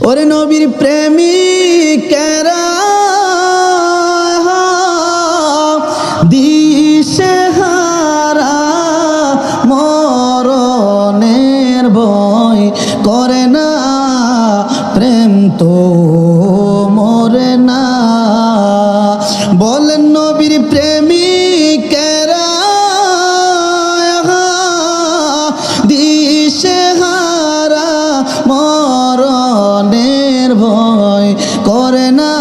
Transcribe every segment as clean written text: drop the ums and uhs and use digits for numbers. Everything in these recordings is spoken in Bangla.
ওরে নবীর প্রেমিকেরা দিশেহারা মরণের ভয় করে না, প্রেম তো মরে না। বলেন নবীর প্রেমিকেরা দিশেহারা মরণের ভয় করে না,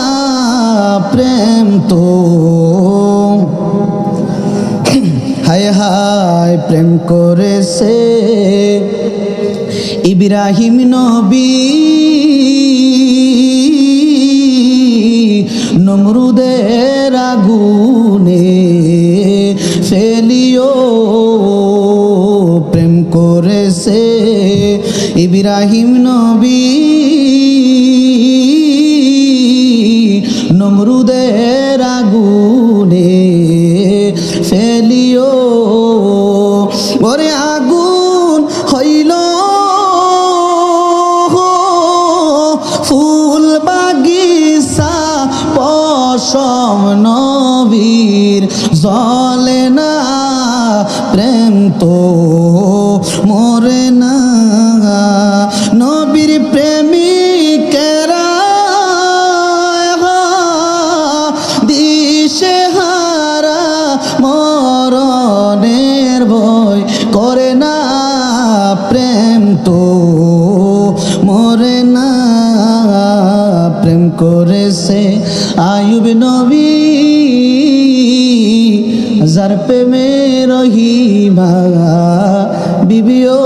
প্রেম তো হায় হায় প্রেম করেছে ইব্রাহিম নবী নমরুদের আগুনে ফেলিও। প্রেম করেছে ইব্রাহিম নবী নমরুদের আগুনে ফেলিও। ওরে আগুন হইল ফুল বাগিচা পশম নবীর জ্বলে না, প্রেম তো মরে না। নবীর প্রেমিকেরা দিশেহারা মরণের ভয় করে না, প্রেম তো মরে না। প্রেম করেছে আয়ুব নবী যার প্রেমে রহিমা বিবিও।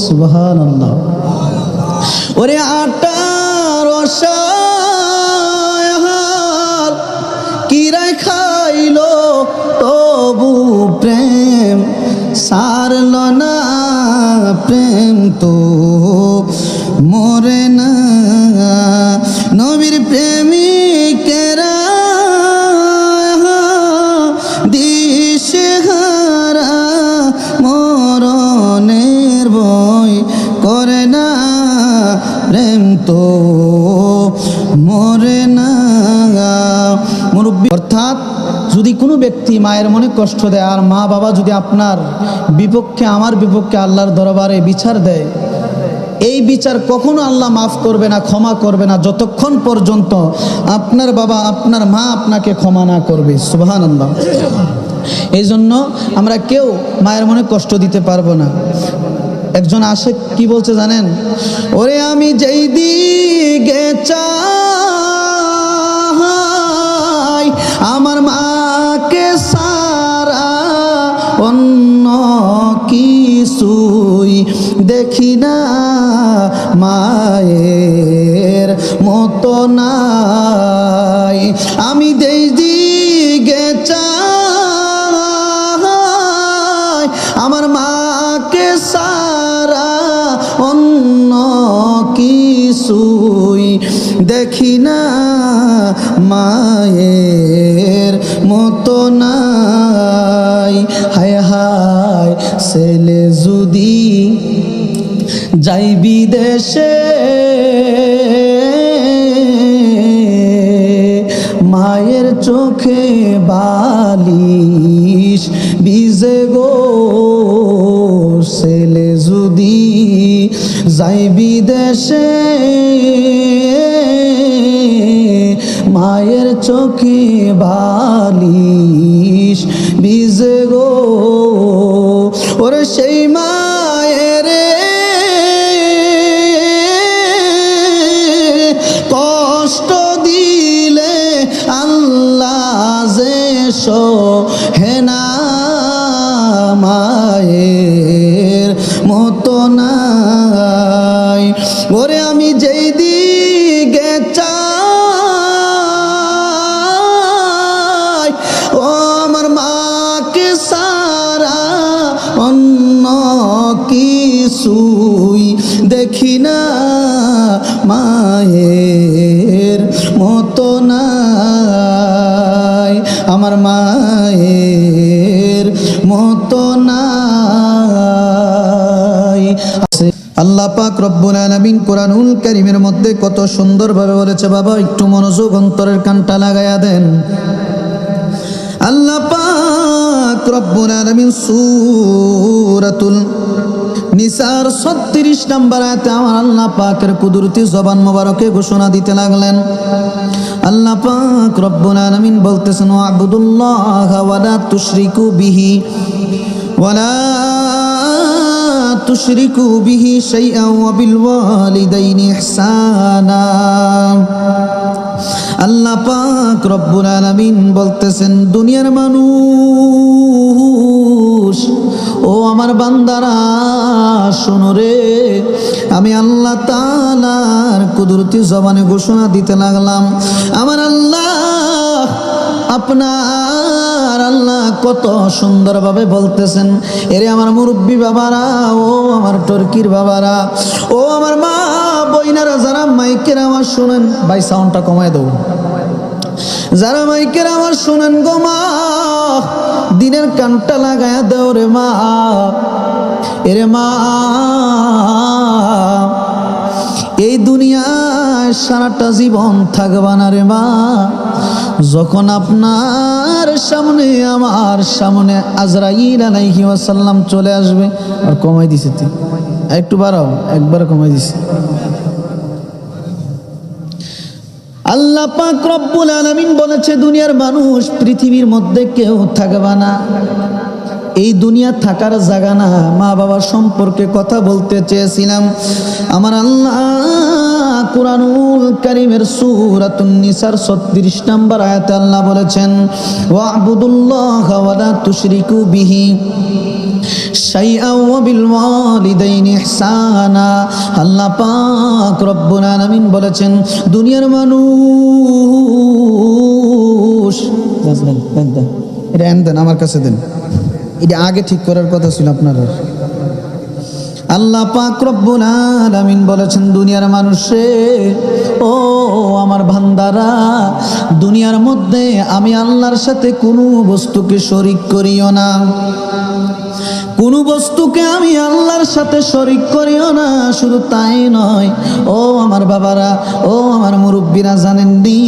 সুবহানাল্লাহ। ওরে আটার রসায়হার কিরা খাইল তবু প্রেম সারল না, প্রেম তো মরে না। নবীর প্রেমিকেরা দিশেহারা মরণের ভয় করে না, প্রেম তো মরে না। মুরব্বী অর্থাৎ যদি কোনো ব্যক্তি মায়ের মনে কষ্ট দেয় আর মা বাবা যদি আপনার বিপক্ষে আমার বিপক্ষে আল্লাহর দরবারে বিচার দেয়, এই বিচার কখনো আল্লাহ মাফ করবে না, ক্ষমা করবে না যতক্ষণ পর্যন্ত আপনার বাবা আপনার মা আপনাকে ক্ষমা না করবে। সুবহানাল্লাহ। এই জন্য আমরা কেউ মায়ের মনে কষ্ট দিতে পারবো না। একজন আশিক কি বলছে জানেন? ওরে আমি যেই দিকে চাই আমার মাকে সারা অন্য কিছুই দেখি না, মায়ের মতো নাই। আমি যেই দিকে চাই আমার মাকে সারা অন্য কিছুই দেখি না, মায়ের মতো নাই। হায় হায় ছেলে যদি যাই বিদেশে মায়ের চোখে বালিশ ভিজে গো। ছেলে যদি যাই বিদেশে মায়ের চোখে বালিশ ভিজে গো। ওরে সেই মায়ের কষ্ট দিলে আল্লাহ যে সহে না, মায়ের মতো নাই। ওরে আমি যেই দিকে চাই ও আমার মাকে সারা অন্য কিছুই দেখি না, মায়ের মতো নাই। আমার মায়ের মতো নাই। আল্লাহ পাক রব্বুল আলামিন কোরআনুল কারীমের মধ্যে কত সুন্দরভাবে বলেছে, বাবা একটু মনোযোগ অন্তরের কানটা লাগায়া দেন। আল্লাহ পাক রব্বুল আলামিন সূরাতুল নিসার 36 নম্বর আয়াতে আমার আল্লাহ পাকের কুদরতি জবান মোবারকে ঘোষণা দিতে লাগলেন। আল্লাহ পাক রব্বুল আলামিন বলতেছেন, ওয়াবুদুল্লাহ ওয়ালা তুশরিকু বিহি শাইআন ওয়া বিল ওয়ালিদাইনি ইহসানা। আল্লাহ পাক রব্বুল আলামিন বলতেছেন, দুনিয়ার মানুষ, ও আমার বান্দারা শোনো রে, আমি আল্লাহ তাআলার কুদরতি জবানে ঘোষণা দিতে লাগলাম। আমার আল্লাহ, আপনার আল্লাহ কত সুন্দরভাবে বলতেছেন, এরে আমার মুরব্বী বাবারা, ও আমার টর্কির বাবারা, ও আমার মা বইনারা, যারা মাইকের আমার শোনেন, ভাই সাউন্ডটা কমায় দেবো, যারা মাইকের আমার শোনেন গো মা, দিনের কানটা লাগায়া দেও রে মা। এরে মা, এই দুনিয়ায় সারাটা জীবন থাকবা না রে মা। যখন আপনার সামনে, আমার সামনে আজরাইল আলাইহিস সালাম চলে আসবে, আর কমাই দিছে, তুই একটু বাড়াও, একবার কমাই দিছে। আল্লাহ পাক রব্বুল আলামিন বলেছে, দুনিয়ার মানুষ, পৃথিবীর মধ্যে কেউ থাকবা না, এই দুনিয়া থাকার জায়গা না। মা বাবার সম্পর্কে কথা বলতে চেয়েছিলাম। আমার আল্লাহ কুরআনুল কারীমের সূরাতুন নিসার 36 নম্বর আয়াতে আল্লাহ বলেছেন, ওয়াবুদুল্লাহ ওয়ালা তুশরিকু বিহি শাইআন ওয়া বিল ওয়ালিদাইনি ইহসানা। আল্লাহ পাক রব্বুল আলামিন বলেছেন, দুনিয়ার মানুষ, এটা দেন আমার কাছে দেন, এটা আগে ঠিক করার কথা ছিল আপনার। আল্লাহ পাক রব্বুল আলামিন বলেছেন, দুনিয়ার মানুষে, ও আমার বান্দারা, দুনিয়ার মধ্যে আমি আল্লাহর সাথে কোনো বস্তুকে শরীক করিও না, কোনো বস্তুকে আমি আল্লাহর সাথে শরীক করিও না। শুধু তাই নয়, ও আমার বাবারা, ও আমার মুরব্বীরা, জানেননি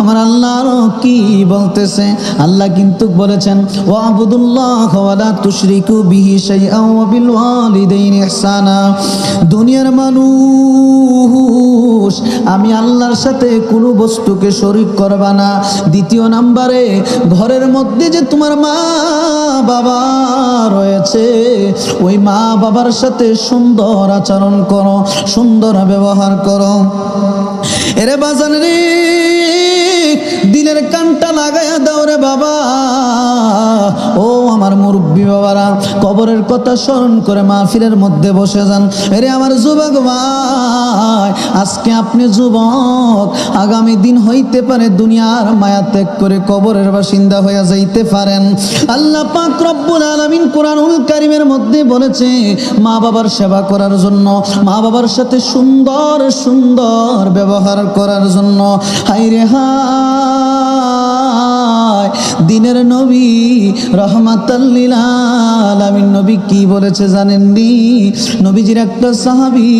আমার আল্লাহ কি বলতেছে? আল্লাহ কিন্তু বলেছেন, ওয়াবুদুল্লাহ ওয়ালা তুশরিকু বিহি শাইআন ওয়া বিল ওয়ালিদাইনি ইহসানা। দুনিয়ার মানুষ, আমি আল্লাহর সাথে কোনো বস্তুকে শরীক করবা না। দ্বিতীয় নম্বরে, ঘরের মধ্যে যে তোমার মা বাবা রয়েছে, ওই মা বাবার সাথে সুন্দর আচরণ করো, সুন্দর ব্যবহার করো। এরে বাজান রে, দিলের কানটা লাগায়া দাও রে বাবা। ও আমার মুরব্বী বাবারা, কবরের কথা স্মরণ করে মাহফিলের মধ্যে বসে যান। এরে আমার যুবক ভাই, আজকে আপনি যুবক, আগামী দিন হইতে পারে দুনিয়ার মায়া ত্যাগ করে কবরের বাসিন্দা হয়ে যাইতে পারেন। আল্লাহ পাক রব্বুল আলামিন কুরআনুল কারীমের মধ্যে বলেছে, মা বাবার সেবা করার জন্য, মা বাবার সাথে সুন্দর সুন্দর ব্যবহার করার জন্য। হায়রে হায়, দিনের নবী রহমাতাল লিল আলামিন নবী কি বলেছে জানেননি? নবীজির একটা সাহাবী,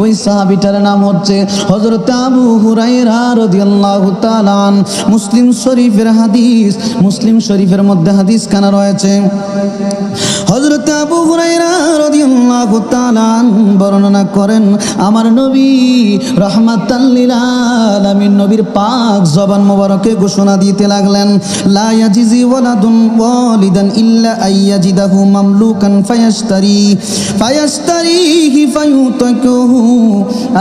ওই সাহাবীটার নাম হচ্ছে হযরত আবু হুরায়রা রাদিয়াল্লাহু তাআলা আন। মুসলিম শরীফের হাদিস, মুসলিম শরীফের মধ্যে হাদিস খানা রয়েছে। হযরত আবু হুরায়রা রাদিয়াল্লাহু তাআলা আন বর্ণনা করেন, আমার নবী রহমাতাল লিল আলামিন নবীর পাক জবান মোবারকে ঘোষণা দিতে লাগলেন, লা ইয়াজিজি ওয়ালাদুন ওয়ালিদান ইল্লা আইয়াজিদাহু মামলুকান ফায়াশতারিহি ফায়ুতাকুহু।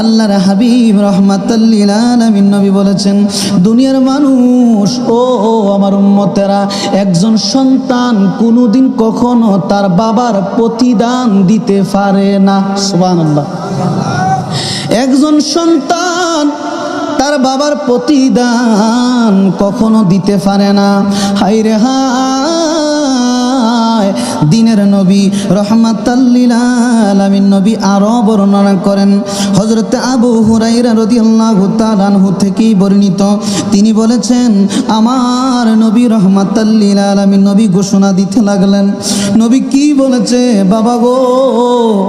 আল্লাহর হাবিব রাহমাতাল লিল আলামিন নবী বলেছেন, দুনিয়ার মানুষ, ও আমার উম্মতেরা, একজন সন্তান কোনোদিন কখনো তার বাবার প্রতিদান দিতে পারে না। সুবহানাল্লাহ। একজন সন্তান তার বাবার প্রতিদান কখনো দিতে পারে না। হায়রে হায়, দিনের নবী রহমাতাল লিল আলামিন নবী আরো বর্ণনা করেন। হযরত আবু হুরায়রা রাদিয়াল্লাহু তাআলা আনহু থেকেই বর্ণিত, তিনি বলেছেন আমার নবী রহমাতাল লিল আলামিন নবী ঘোষণা দিতে লাগলেন। নবী কি বলেছে বাবা গো,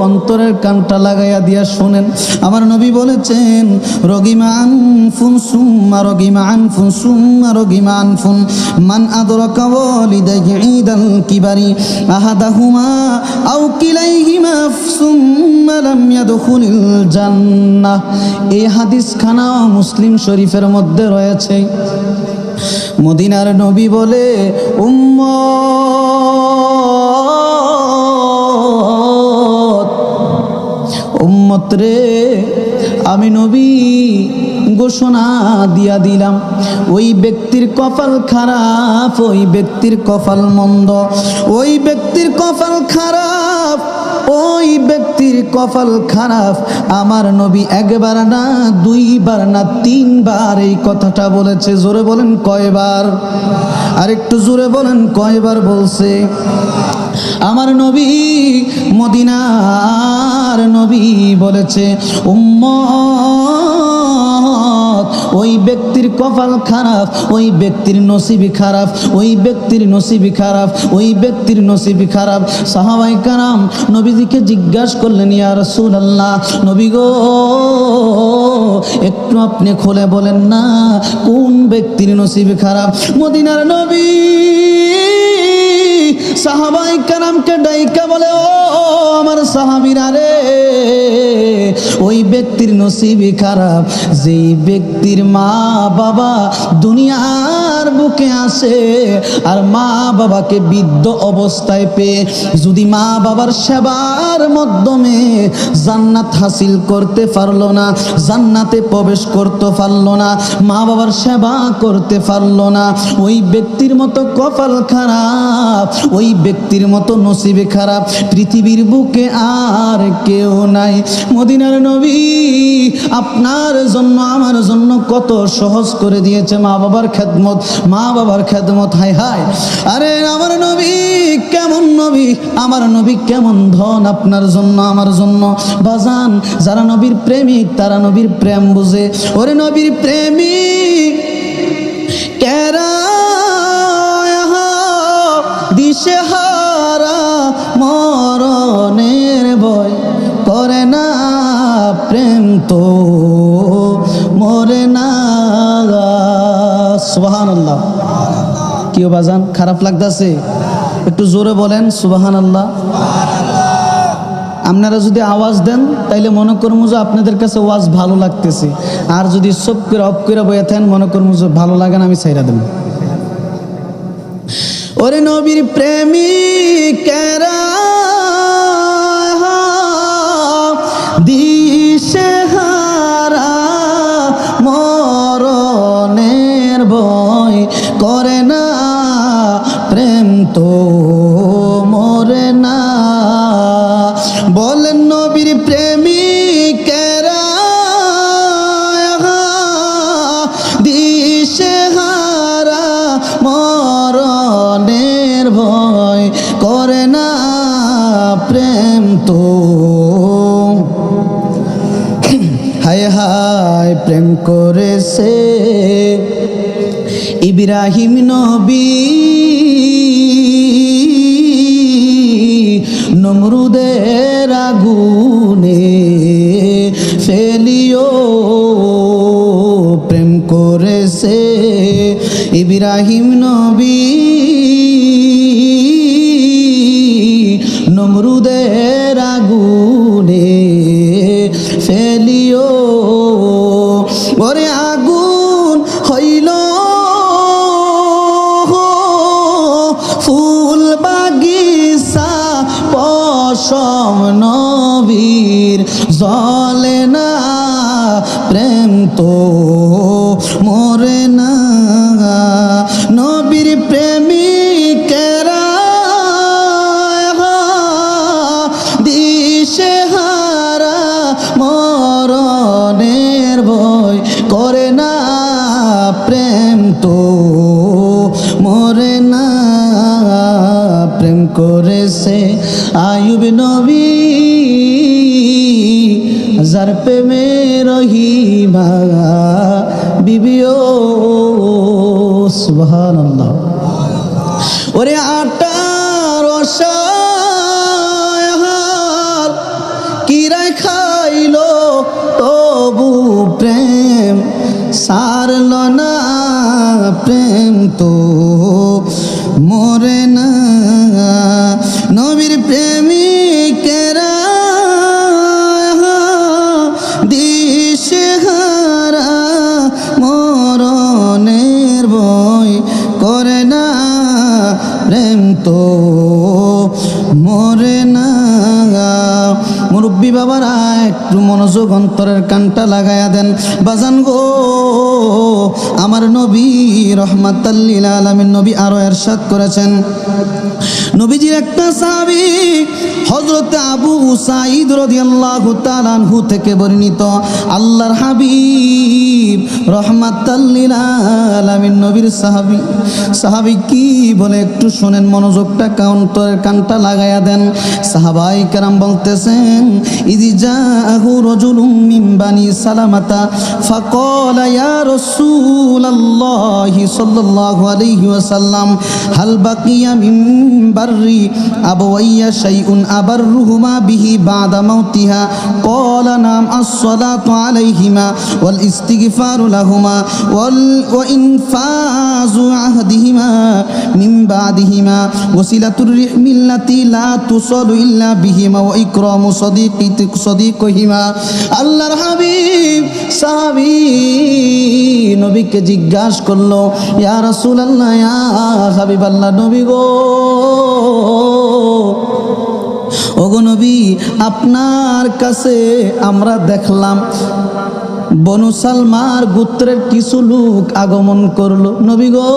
অন্তরের কানটা লাগাইয়া দিয়া শুনেন। আমার নবী বলেছেন রগিমা আনফুন সুম্মা রগিমা আনফুন সুম্মা রগিমা আনফুন মান আদরাকা ওয়ালিদাইহি ঈদাল কিবারি আহাদাহুমা আও কিলাইহিমা সুম্মা লাম ইয়াদখুলিল জান্নাহ। এই হাদিস খানা মুসলিম শরীফের মধ্যে রয়েছে। মদিনার নবী বলে উম্মত রে, আমি নবী ঘোষণা দিয়া দিলাম, ওই ব্যক্তির কপাল খারাপ, ওই ব্যক্তির কপাল মন্দ, ওই ব্যক্তির কপাল খারাপ, ওই ব্যক্তির কপাল খারাপ। আমার নবী একবার না, দুইবার না, তিনবার এই কথাটা বলেছে। জোরে বলেন কয়বার? আর একটু জোরে বলেন কয়বার বলছে? আমার নবী মদিনার নবী বলেছে উম্মত, ওই ব্যক্তির কপাল খারাপ, ওই ব্যক্তির নসিবই খারাপ, ওই ব্যক্তির নসিবই খারাপ, ওই ব্যক্তির নসিবই খারাপ। সাহাবায়ে কেরাম নবীজিকে জিজ্ঞাসা করলেন ইয়া রাসূলুল্লাহ, নবী গো একটু আপনি খুলে বলেন না কোন ব্যক্তির নসিব খারাপ? মদিনার নবী সাহাবায়ে কেরামকে ডাইকা বলে ও আমার সাহাবীরা রে, ওই ব্যক্তির নসিবই খারাপ যেই ব্যক্তির মা বাবা দুনিয়ার বুকে আসে আর মা বাবাকে বৃদ্ধ অবস্থায় পেয়ে যদি মা বাবার সেবার মাধ্যমে জান্নাত হাসিল করতে পারলো না, জান্নাতে প্রবেশ করতে পারলো না, মা বাবার সেবা করতে পারলো না, ওই ব্যক্তির মতো কপাল খারাপ, ওই ব্যক্তির মতো নসিবে খারাপ পৃথিবীর বুকে আর কেউ নাই। মদিনার নবী আপনার জন্য আমার জন্য কত সহজ করে দিয়েছে মা বাবার খেদমত, মা বাবার খেদমত। হায় হায়, আরে আমার নবী কেমন নবী, আমার নবী কেমন ধন আপনার জন্য আমার জন্য। বাজান, যারা নবীর প্রেমিক তারা নবীর প্রেম বুঝে। ওরে নবীর প্রেমিক কেরা দিশেহারা মরণের ভয় করে না, প্রেম তো মরে না। সুবহানাল্লাহ। কি বাজান, খারাপ লাগতেছে? একটু জোরে বলেন সুবহানাল্লাহ। আপনারা যদি আওয়াজ দেন তাইলে মনে করবো যে আপনাদের কাছে ওয়াজ ভালো লাগতেছে, আর যদি সব করে অফ করে বয়ে থাকেন মনে করবো যে ভালো লাগে না, আমি ছাইরা দেব। ওরে নবীর প্রেমিকেরা দিশেহারা মরণের ভয় করে না, প্রেম তো মরে না। বলেন নবীর প্রেমিকেরা দিশেহারা মরণের ভয় করে না, প্রেম তো হায় হায় প্রেম করেছে ইব্রাহিম নবী নমরুদের আগুনে ফেলিও, প্রেম করেছে ইব্রাহিম নবী নমরুদের আগুনে ফেলিও। ওরে আগুন হইল ফুল বাগিচা পশম নবীর জ্বলে না, প্রেম তো মরে না। নবীর প্রেমিকেরা দিশেহারা মরণের ভয় করে না, প্রেম তো মরে না, প্রেম করেছে যুবি নবী যার প্রেমে রহিমা বিবিও সুবহানাল্লাহ। ওরে আটার রসায়হার কিরায় খাইলো তবু প্রেম সারল না, প্রেম তো মরে না। নবীর প্রেমিকেরা দিশেহারা মরণের ভয় করে না, প্রেম তো মরে না। মুরব্বী বাবারা একটু মনোযোগ অন্তরের কানটা লাগায়া দেন। বাজান গো, আমার নবী রহমাতাল লিল আলামিন নবী আরো ইরশাদ করেছেন, নবীজির একটা সাহাবী হযরত আবু সাঈদ রাদিয়াল্লাহু তাআলা আনহু থেকে বর্ণিত, আল্লাহর হাবিব রহমাতাল লিল আলামিন নবীর সাহাবী কি বলে একটু শুনেন, মনোযোগটা অন্তরের কানটা লাগায়া দেন। সাহাবায়ে কেরাম বলতেছেন, ইযি জাআহু রাজুলুম মিন বানি সালামাতা ফাকালা ইয়া রাসূলুল্লাহি সাল্লাল্লাহু আলাইহি ওয়াসাল্লাম হাল বাকিয়া মিন বাররি আবওয়াইয়া শাইউন আবাররুহুমা বিহি বাদা মাউতিহা ক্বালা নাম আস-সালাতু আলাইহিমা ওয়াল ইস্তিগফারু লাহুমা ওয়া ইনফাযু আহদিহিমা মিন বাদিহিমা ওয়াসিলাতুর রিহমিল্লাতি লা তুসালু ইল্লা বিহিমা ওয়া ইকরামু সাদিকিহিমা। আল্লাহর হাবিব সাহাবী নবীকে জিজ্ঞাসা করলো, ইয়া রাসূলুল্লাহ, ইয়া হাবিবাল্লাহ, নবী গো, ওগো নবী, আপনার কাছে আমরা দেখলাম বনু সালমার গোত্রের কিছু লোক আগমন করলো। নবী গো,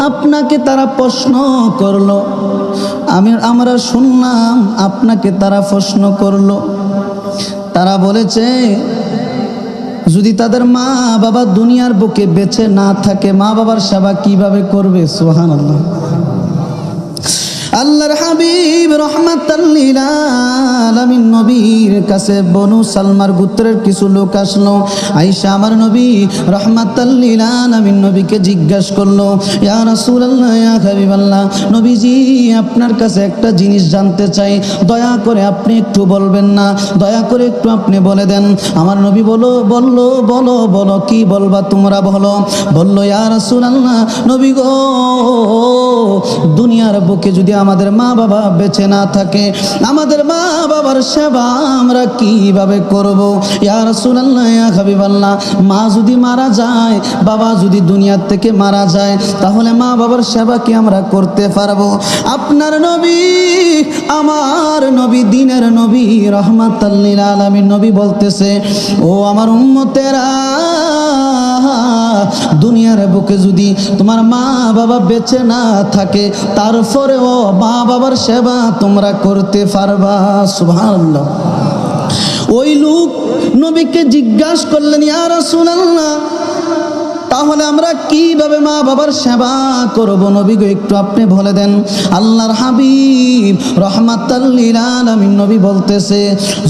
আপনাকে তারা প্রশ্ন করলো, আমরা শুনলাম আপনাকে তারা প্রশ্ন করলো। তারা বলেছে যদি তাদের মা বাবা দুনিয়ার বুকে বেঁচে না থাকে, মা বাবার সেবা কিভাবে করবে? সুবহানাল্লাহ। আল্লাহর হাবিব রহমাতাল লিল আলামিন নবীর কাছে বনু সালমার গোত্রের কিছু লোক আসলো। আয়েশা আমার নবী রহমাতাল লিল আলামিন নবীকে জিজ্ঞাসা করলো, ইয়া রাসূলুল্লাহ, ইয়া হাবিবাল্লাহ, নবীজি আপনার কাছে একটা জিনিস জানতে চাই, দয়া করে আপনি একটু বলবেন না? দয়া করে একটু আপনি বলে দেন। আমার নবী বলো কি বলবা তোমরা বলো। বললো, ইয়া রাসূলুল্লাহ, নবী গো, দুনিয়ার বুকে যদি আমাদের মা বাবা বেঁচে না থাকে, আমাদের মা বাবার সেবা আমরা কিভাবে করব? ইয়া রাসূলুল্লাহ, ইয়া হাবিবাল্লাহ, মা যদি মারা যায়, বাবা যদি দুনিয়ার থেকে মারা যায়, তাহলে মা বাবার সেবা কি আমরা করতে পারবো? আপনার নবী, আমার নবী, দিনের নবী রহমাতাল লিল আলামিন নবী বলতেছে, ও আমার উম্মতেরা, দুনিয়ার বুকে যদি তোমার মা বাবা বেঁচে না থাকে, তারপরেও মা বাবার সেবা তোমরা করতে পারবা? সুবহানাল্লাহ। ওই লোক নবীকে জিজ্ঞাসা করলেন, ইয়া রাসূলুল্লাহ, তাহলে আমরা কিভাবে মা বাবার সেবা করব? নবী গো, একটু আপনি বলে দেন। আল্লাহর হাবিব রহমাতাল লিল আলামিন নবী বলতেছে,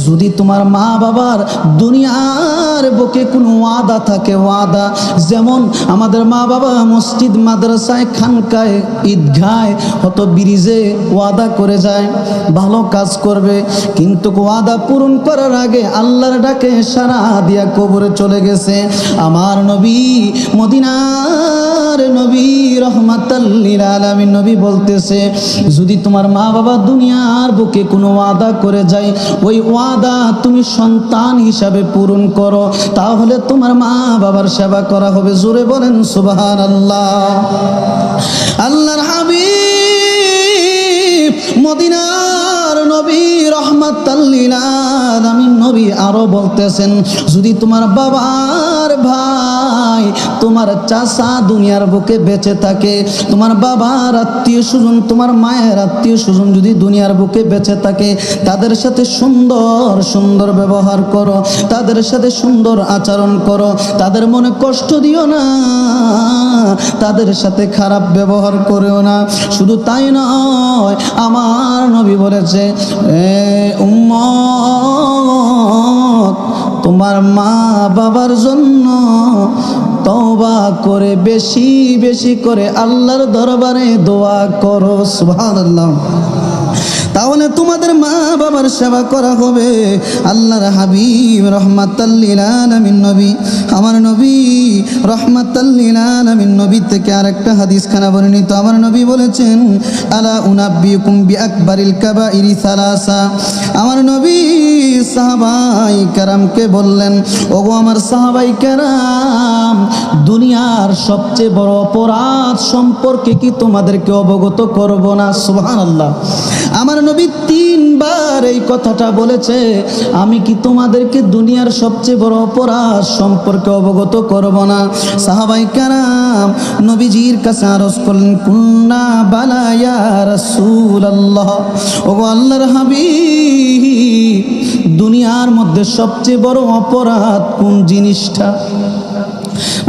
যদি তোমার মা বাবার দুনিয়ার বুকে কোনো ওয়াদা থাকে, ওয়াদা যেমন আমাদের মা বাবা মসজিদ, মাদ্রাসায়, খানকায়, ঈদগায়, হত ব্রিজে ওয়াদা করে যায় ভালো কাজ করবে, কিন্তু ওয়াদা পূরণ করার আগে আল্লাহর ডাকে সাড়া দিয়া কবরে চলে গেছে। আমার নবী, মদিনার নবী রহমাতাল লিল আলামিন নবী বলতেছে, যদি তোমার মা বাবা দুনিয়ার বুকে কোনো ওয়াদা করে যায়, ওই ওয়াদা তুমি সন্তান হিসাবে পূরণ করো, তাহলে তোমার মা বাবার সেবা করা হবে। জোরে বলেন সুবহানাল্লাহ। আল্লাহর হাবিব মদিনার নবী রাহমাতাল লিল আলামিন নবী আরো বলতেছেন, যদি তোমার বাবার ভাই, তোমার চাচা দুনিয়ার বুকে বেঁচে থাকে, তোমার বাবার আত্মীয় স্বজন, তোমার মায়ের আত্মীয় স্বজন যদি দুনিয়ার বুকে বেঁচে থাকে, তাদের সাথে সুন্দর সুন্দর ব্যবহার করো, তাদের সাথে সুন্দর আচরণ করো, তাদের মনে কষ্ট দিও না, তাদের সাথে খারাপ ব্যবহার করেও না। শুধু তাই নয়, আমার নবী বলেছে, উম্মত, তোমার মা বাবার জন্য তওবা করে বেশি বেশি করে আল্লাহর দরবারে দোয়া করো। সুবহানাল্লাহ। তাহলে তোমাদের মা বাবার সেবা করা হবে। আল্লাহর হাবিব রাহমাতাল লিল আলামিন নবী, আমার নবী রাহমাতাল লিল আলামিন নবী থেকে আরেকটা হাদিস খানা বর্ণিত। আমার নবী বলেছেন, আলা উনাব্বিকুম বিআকবারিল কাবাইরি সালাসা। আমার নবী সাহাবাই কেরামকে বললেন, ওগো আমার সাহাবাই কেরাম, দুনিয়ার সবচেয়ে বড় অপরাধ সম্পর্কে কি তোমাদেরকে অবগত করব না? সুবহানাল্লাহ। আমার নবী তিনবার এই কথাটা বলেছে, আমি কি তোমাদেরকে দুনিয়ার সবচেয়ে বড় অপরাধ সম্পর্কে অবগত করব না? সাহাবায়ে কেরাম নবীজির কাছে আরজ করলেন, কুল্না বালা ইয়া রাসূলুল্লাহ, ওগো আল্লাহর হাবিব, দুনিয়ার মধ্যে সবচেয়ে বড় অপরাধ কোন জিনিসটা?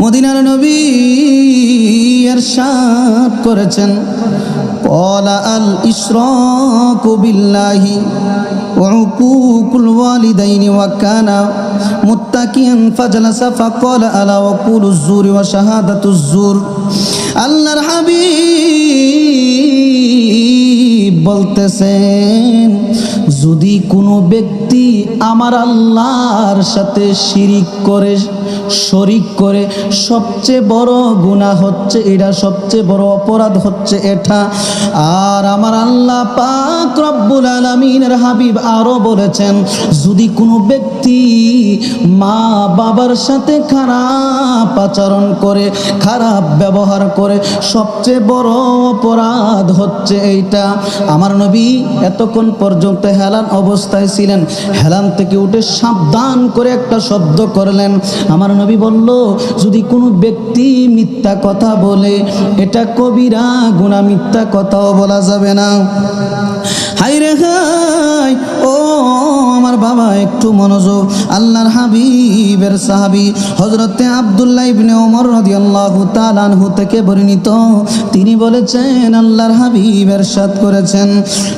মদিনার নবী ইরশাদ করেছেন, ক্বালা আল ইশরাকু বিল্লাহি ওয়া উকুকুল ওয়ালিদাইনি ওয়া কানা মুত্তাকিয়ান ফাজলাসা ফাকালা আলা ওয়া কুলুজ জুরি ওয়া শাহাদাতুজ জুর। আল্লাহর হাবিব বলতেছেন, যদি কোনো ব্যক্তি আমার আল্লাহর সাথে শরিক করে সবচেয়ে বড় গুনাহ হচ্ছে এটা, সবচেয়ে বড় অপরাধ হচ্ছে এটা। আর আমার আল্লাহ পাক রব্বুল আলামিনের হাবিব আরো বলেছেন, যদি কোনো ব্যক্তি মা বাবার সাথে খারাপ আচরণ করে, খারাপ ব্যবহার করে, সবচেয়ে বড় অপরাধ হচ্ছে এইটা। আমার নবী এতক্ষণ পর্যন্ত হেলান অবস্থায় ছিলেন, হেলান থেকে উঠে সাবধান করে একটা শব্দ করলেন। আমার নবী বলল, যদি কোনো ব্যক্তি মিথ্যা কথা বলে, এটা কবিরা গুনাহ, মিথ্যা কথাও বলা যাবে না। হাই রে হাই, ও আমার বাবা একটু মনোযোগ। আল্লাহর হাবিবের সাহাবী হযরতে আব্দুল্লাহ ইবনে ওমর রাদিয়াল্লাহু তাআলা আনহু থেকে বর্ণিত, তিনি বলেছেন, আল্লাহর হাবিব ইরশাদ করেছেন,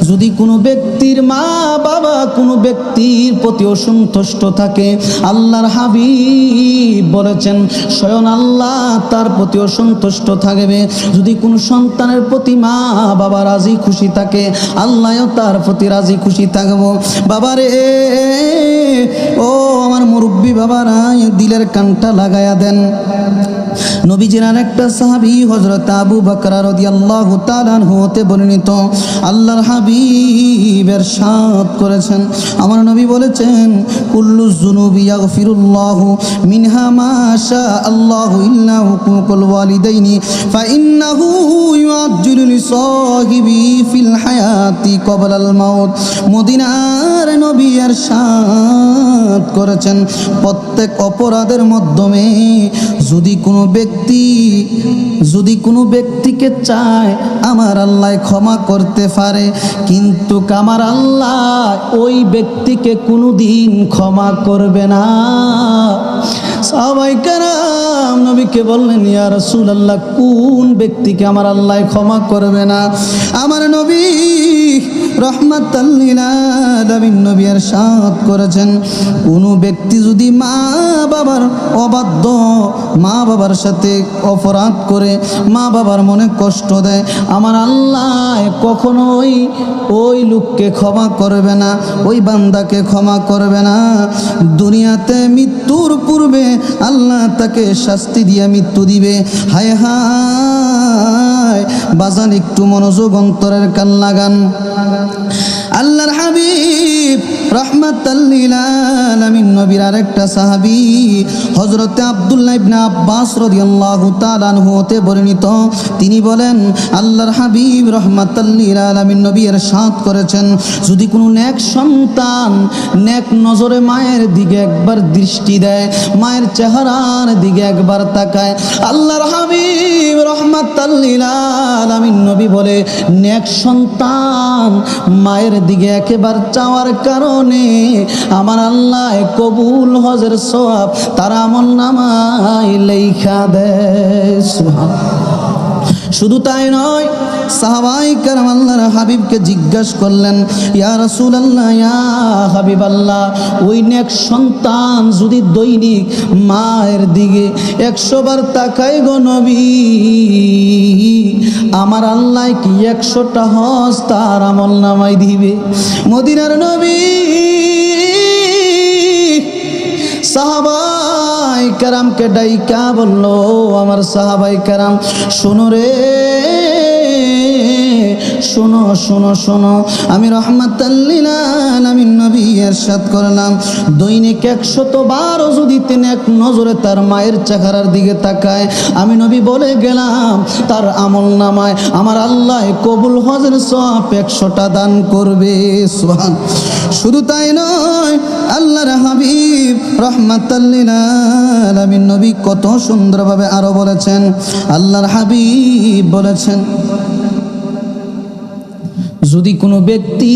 যদি কোনো ব্যক্তির মা বাবা কোনো ব্যক্তির প্রতি অসন্তুষ্ট থাকে, আল্লাহর হাবিব বলেছেন স্বয়ং আল্লাহ তার প্রতি অসন্তুষ্ট থাকবে। যদি কোনো সন্তানের প্রতি মা বাবা রাজি খুশি থাকে, আল্লাহও তার প্রতি রাজি খুশি থাকবো। বাবারে, ও আমার মুরব্বী বাবারা, দিলের কানটা লাগায়া দেন। নবীজির আরেকটা সাহাবী হযরত আবু বকর রাদিয়াল্লাহু তাআলা আনহু হতে বর্ণিত, আল্লাহর হাবিব ইরশাদ করেছেন, আমার নবী বলেছেন, কুল্লু যুনুবি ইয়াগফিরুল্লাহু মিনহা মা শা আল্লাহু ইল্লা হুকুকুল ওয়ালিদাইনি ফাইন্নাহু ইউআজ্জিলু লিসাহিবি ফিল হায়াতি ক্বাবলাল মাউত। মদিনার নবী ইরশাদ করেছেন, প্রত্যেক অপরাধের মাধ্যমে যদি কোনো ব্যক্তিকে চায়, আমার আল্লাহ ক্ষমা করতে পারে, কিন্তু আমার আল্লাহ ওই ব্যক্তিকে কোনোদিন ক্ষমা করবে না। সাহাবায়ে কেরাম নবীকে বললেন, ইয়া রাসূলুল্লাহ, কোন ব্যক্তিকে আমার আল্লাহ ক্ষমা করবে না? আমার নবী রাহমাতাল লিল আলামিন নবী ইরশাদ করেছেন, কোন ব্যক্তি যদি মা বাবার অবাধ্য, মা বাবার সাথে অপরাধ করে, মা বাবার মনে কষ্ট দেয়, আমার আল্লাহ কখনোই ওই লোককে ক্ষমা করবে না, ওই বান্দাকে ক্ষমা করবে না। দুনিয়াতে মৃত্যুর পূর্বে আল্লাহ তাকে শাস্তি দিয়ে মৃত্যু দিবে। হায় হায় বাজান, একটু মনোযোগ, অন্তরের কান লাগান। আল্লাহর হাবিব রাহমাতাল লিল আলামিন নবীর আরেকটা সাহাবী হযরতে আব্দুল্লাহ ইবনে আব্বাস রাদিয়াল্লাহু তাআলা আনহু হতে বর্ণিত, তিনি বলেন আল্লাহর হাবিব রাহমাতাল লিল আলামিন নবী ইরশাদ করেছেন, যদি কোনো নেক সন্তান নেক নজরে মায়ের দিকে একবার দৃষ্টি দেয়, মায়ের চেহারার দিকে একবার তাকায়, আল্লাহর হাবিব রাহমাতাল লিল আলামিন নবী বলে নেক সন্তান মায়ের দিকে একেবার চাওয়ার কারণে আমার আল্লাহ কবুল হজের সওয়াব তার আমলনামায় লেখা দেয়। সুবহানাল্লাহ। শুধু তাই নয়, সাহাবায়ে কেরাম আল্লাহর হাবিবকে জিজ্ঞাসা করলেন, ইয়া রাসূলুল্লাহ, ইয়া হাবিবাল্লাহ, ওই নেক সন্তান যদি দৈনিক মায়ের দিকে 100 বার তাকায় গো নবী, আমার আল্লাহ কি 100টা হজ তার আমলনামায় দিবে? মদিনার নবী সাহাবায়ে কেরামকে ডাইকা বলল, আমার সাহাবায়ে কেরাম শোনো রে, শোনো শোনো শোনো, আমি রাহমাতাল লিল আলামিন নবী ইরশাদ করলাম, দৈনিক 100 বার যদি তিনি এক নজরে তার মায়ের চেহারার দিকে তাকায়, আমি নবী বলে গেলাম তার আমলনামায় আমার আল্লাহ কবুল হজের সওয়াব 100টা দান করবে। সুবহান। শুধু তাই নয়, আল্লাহর হাবিব রাহমাতাল লিল আলামিন নবী কত সুন্দরভাবে আরো বলেছেন, আল্লাহর হাবিব বলেছেন, যদি কোনো ব্যক্তি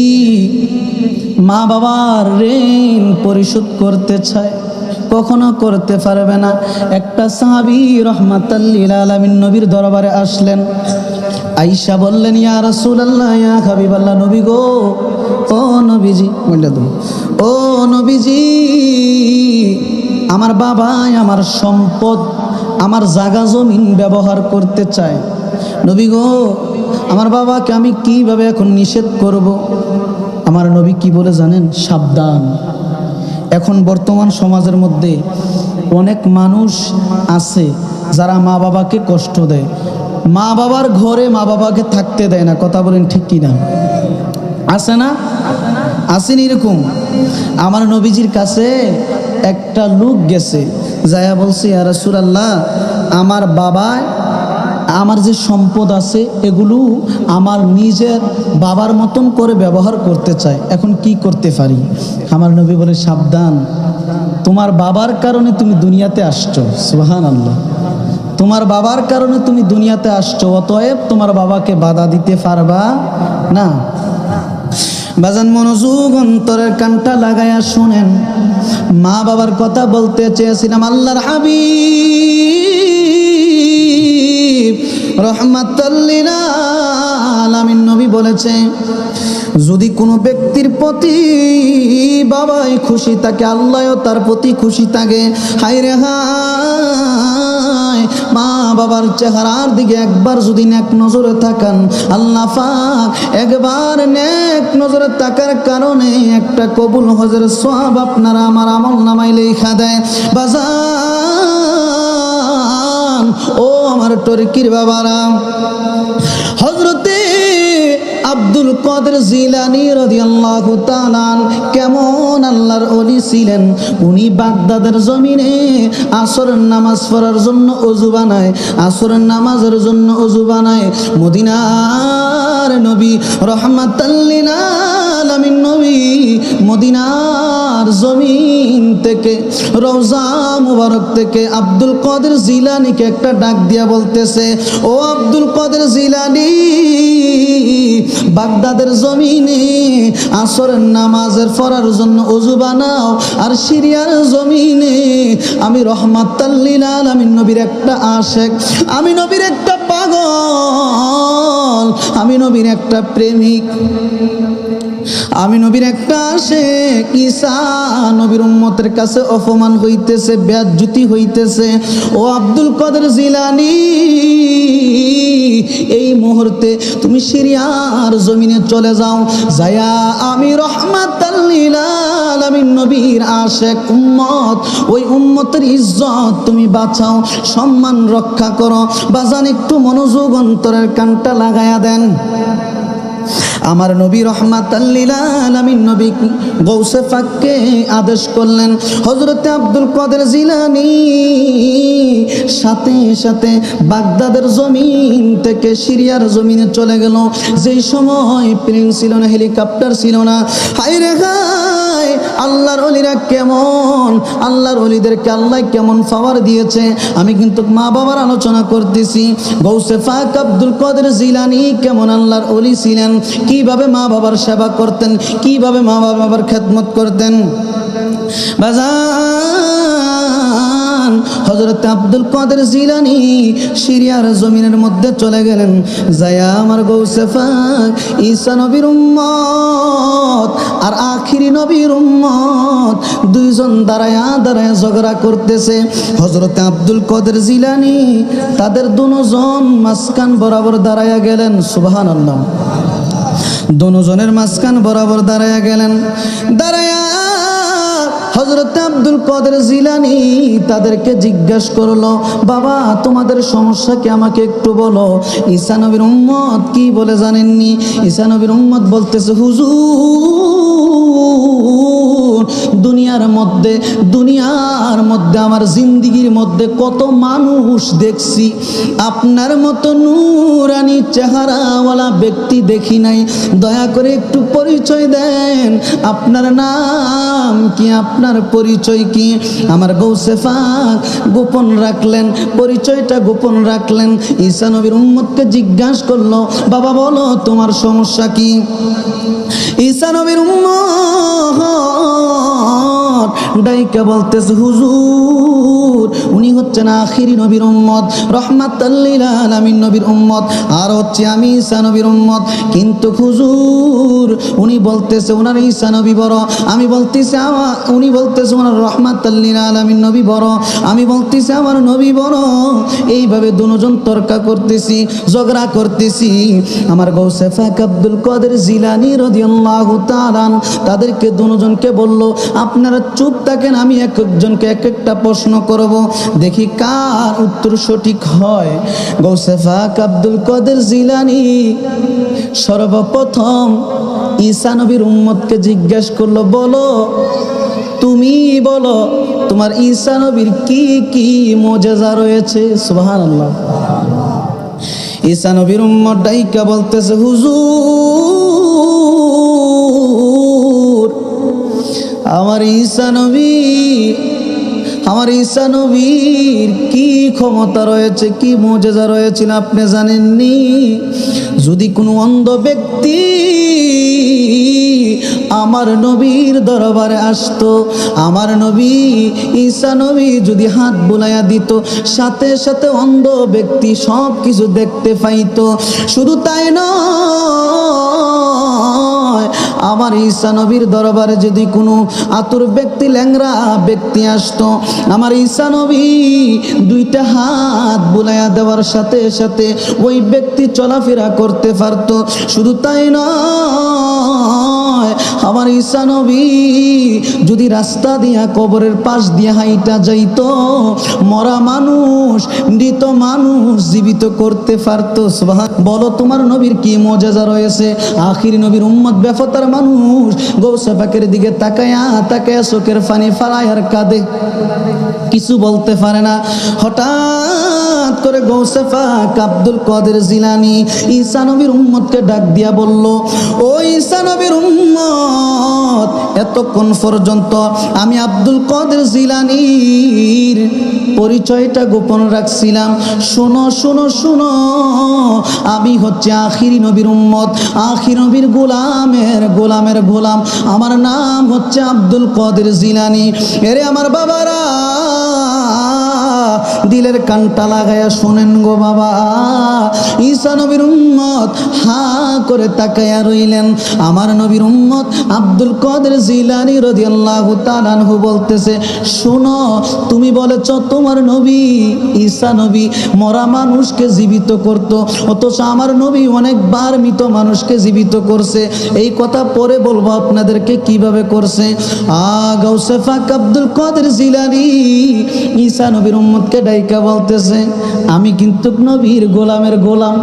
মা বাবার ঋণ পরিশোধ করতে চায়, কখনো করতে পারবে না। একটা সাহাবী রাহমাতাল লিল আলামিন নবীর দরবারে আসলেন, আয়েশা বললেন, ইয়া রাসূলুল্লাহ, ইয়া হাবিবাল্লাহ, নবী গো, ও নবীজি, ও নবীজি, আমার বাবা আমার সম্পদ, আমার জায়গা জমিন ব্যবহার করতে চায়। নবী গো, আমার বাবাকে আমি কিভাবে এখন নিষেধ করব? আমার নবী কি বলে জানেন? সাবধান। এখন বর্তমান সমাজের মধ্যে অনেক মানুষ আছে যারা মা বাবাকে কষ্ট দেয়, মা বাবার ঘরে মা বাবাকে থাকতে দেয় না। কথা বলেন ঠিক কিনা? আছে না? আসেন এরকম? আমার নবীজির কাছে একটা লোক গেছে, যায়া বলছে, ইয়া রাসূলুল্লাহ, আমার বাবা আমার যে সম্পদ আছে এগুলো আমার নিজের বাবার মতন করে ব্যবহার করতে চায়, এখন কি করতে পারি? আমার নবী বলে, সাবধান, তোমার বাবার কারণে তুমি দুনিয়াতে আসছো। সুবহানাল্লাহ। তোমার বাবার কারণে তুমি দুনিয়াতে আসছো, অতএব তোমার বাবাকে বাধা দিতে পারবা না। বাজান, মনোযোগ অন্তরের কানটা লাগায়া শুনেন, মা বাবার কথা বলতে চেয়েছিলাম। আল্লাহর হাবিব রাহমাতাল লিল আলামিন নবী বলেছে, যদি কোনো ব্যক্তির প্রতি বাবাই খুশি থাকে, আল্লাহও তার প্রতি খুশি থাকে। হায় রে হায়, মা বাবার চেহারার দিকে একবার যদি নেক নজরে তাকান, আল্লাহ পাক একবার নেক নজরে তাকার কারণে একটা কবুল হজের সওয়াব আপনারা আমার আমলনামায় লেখা দেয়। বাজান, ও আমার টরকির বাবারা, হযরতে আব্দুল কাদের জিলানী রাদিয়াল্লাহু তাআলা কেমন আল্লাহর ওলি ছিলেন। উনি বাগদাদের জমিনে আসরের নামাজ পড়ার জন্য ওযু বানায়, আসরের নামাজের জন্য ওযু বানায়। মদিনার নবী রাহমাতাল লিল আলামিন নবী মদিনার জমিন থেকে, রওজা মুবারক থেকে আব্দুল কাদের জিলানীকে একটা ডাক দিয়া বলতেছে, ও আব্দুল কাদের জিলানী, বাগদাদের জমিনে আসরের নামাজের পড়ার জন্য ওযু বানাও, আর সিরিয়ার জমিনে আমি রাহমাতাল লিল আলামিন নবীর একটা আশিক, আমি নবীর একটা পাগল, আমি নবীর একটা প্রেমিক, আমি নবীর একটা আশিক। ঈসা নবীর উম্মতের কাছে অপমান হইতেছে, বেয়াজ্জতি হইতেছে। ও আব্দুল কাদের জিলানী, এই মুহূর্তে তুমি সিরিয়ার জমিনে চলে যাও, যায়া আমি রাহমাতাল লিল আলামিন নবীর আশিক উম্মত, ওই উম্মতের ইজ্জত তুমি বাঁচাও, সম্মান রক্ষা করো। বাজান, একটু মনোযোগ অন্তরের কানটা লাগায়া দেন। আমার নবী রহমাতাল লিল আলামিন নবী গৌসে পাককে আদেশ করলেন, হযরতে আব্দুল কাদের জিলানী সাথে সাথে বাগদাদের জমিন থেকে সিরিয়ার জমিনে চলে গেল। যেই সময় প্লেন ছিল না, হেলিকপ্টার ছিল না। হায় রে হায়, আল্লাহর ওলিরা কেমন, আল্লাহর ওলিদেরকে আল্লাহ কেমন পাওয়ার দিয়েছে। আমি কিন্তু মা বাবার আলোচনা করতেছি। গৌসে পাক আব্দুল কাদের জিলানী কেমন আল্লাহর ওলি ছিলেন, কিভাবে মা বাবার সেবা করতেন, কিভাবে মা বাবার খেদমত করতেন। বাজান, হযরত আব্দুল কাদের জিলানী সিরিয়ার জমিনের মধ্যে চলে গেলেন। যায়া আমার গৌসে পাক ঈসা নবীর উম্মত আর আখিরি নবীর উম্মত দুইজন দাঁড়ায়া দাঁড়ায়া ঝগড়া করতেছে। হযরত আব্দুল কাদের জিলানী তাদের দুজন মাঝখান বরাবর দাঁড়ায়া গেলেন। সুবহানাল্লাহ। দুজনের মাঝখান বরাবর দাঁড়ায়া গেলেন। দাঁড়ায়া হযরত আব্দুল কাদের জিলানী তাদেরকে জিজ্ঞাসা করলো, বাবা তোমাদের সমস্যা কি, আমাকে একটু বলো। ঈসা নবীর উম্মত কি বলে জানেননি? ঈসা নবীর উম্মত বলতেছে, হুজুর দুনিয়ার মধ্যে আমার জিন্দিগির মধ্যে কত মানুষ দেখছি, আপনার মতো নূরানি চেহারাওয়ালা ব্যক্তি দেখি নাই। দয়া করে একটু পরিচয় দেন, আপনার নাম কি, আপনার পরিচয় কি? আমার গৌসে পাক গোপন রাখলেন, পরিচয়টা গোপন রাখলেন। ঈসা নবীর উম্মতকে জিজ্ঞাসা করলো, বাবা বলো তোমার সমস্যা কি? ঈসা নবীর উম্মত ডাইকা বলতেছে, হুজুর উনি হচ্ছেন আখিরি নবীর উম্মত, রহমাতাল লিল আলামিন নবীর উম্মত, আর হচ্ছে আমি ঈসা নবীর উম্মত। কিন্তু হুজুর উনি বলতেছে ওনার ঈসা নবী বড়, আমি বলতেছি উনি বলতেছে ওনার রহমাতাল লিল আলামিন নবী বড়, আমি বলতেছি আমার নবী বড়। এইভাবে দুজন তর্কা করতেছি, ঝগড়া করতেছি। আমার গৌসে পাক আব্দুল কাদের জিলানী রাদিয়াল্লাহু তাআলা তাদেরকে দুজনকে বলল, আপনারা চুপ থাকেন, আমি এক একজনকে এক একটা প্রশ্ন করব, দেখি কার উত্তর সঠিক হয়। গৌসে পাক আব্দুল কাদের জিলানী সর্বপ্রথম ঈসা নবীর উম্মতকে জিজ্ঞাসা করলো, বলো তুমি বলো তোমার ঈসা নবীর কি কি মুজিজা রয়েছে। সুবহানাল্লাহ। ঈসা নবীর উম্মত ডাইকা বলতেছে, হুজুর আমার ঈসা নবীর কি ক্ষমতা রয়েছে, কি মুজিজা রয়েছে আপনি জানেননি? যদি কোনো অন্ধ ব্যক্তি আমার নবীর দরবারে আসতো, আমার নবী ঈসা নবী যদি হাত বুলাইয়া দিত, সাথে সাথে অন্ধ ব্যক্তি সব কিছু দেখতে পাইতো। শুধু তাই নয়, আমার ঈসা নবীর দরবারে যদি কোনো আতুর ব্যক্তি, ল্যাংরা ব্যক্তি আসতো, আমার ঈসা নবী দুইটা হাত বুলাইয়া দেওয়ার সাথে সাথে ওই ব্যক্তি চলাফেরা করতে পারতো। শুধু তাই নয়, আমার ঈসা নবী যদি রাস্তা দিয়া কবরের পাশ দিয়ে হাইটা যাইতো, মরা মানুষ, মৃত মানুষ জীবিত করতে পারতো। সুবহান। বলো তোমার নবীর কি মুজিজা রয়েছে। আখিরি নবীর উম্মত বেফতার মানুষ গৌসে পাকের দিকে তাকায়া তাকায়া চোখের পানি ফালায় আর কাঁদে, কিছু বলতে পারে না। হঠাৎ করে গৌসে পাক আব্দুল কাদের জিলানী ঈসা নবীর উম্মতকে ডাক দিয়া বলল, ও ঈসা নবীর উম্মত, এতক্ষণ পর্যন্ত আমি আব্দুল কাদের জিলানীর পরিচয়টা গোপন রাখছিলাম। শোনো শোনো শোনো, আমি হচ্ছে আখিরি নবীর উম্মত, আখিরি নবীর গোলামের গোলাম। আমার নাম হচ্ছে আব্দুল কাদের জিলানী। এরে আমার বাবারা, দিলের কানটা লাগায়া শোনেন গো বাবা। ঈসা নবীর উম্মত হা করে তাকায়া রইলেন। আমার নবীর উম্মত আব্দুল কাদের জিলানী রাদিয়াল্লাহু তাআলা আনহু বলতেছে, শোনো তুমি বলেছ তোমার নবী ঈসা নবী মরা মানুষকে জীবিত করত, অথচ আমার নবী অনেকবার মৃত মানুষকে জীবিত করছে। এই কথা পরে বলবো আপনাদেরকে কিভাবে করছে। গৌসে পাক আব্দুল কাদের জিলানী ঈসা নবীর উম্মতকে ডাইকা বলতেছে, আমি কিন্তু নবীর গোলামের গোলাম,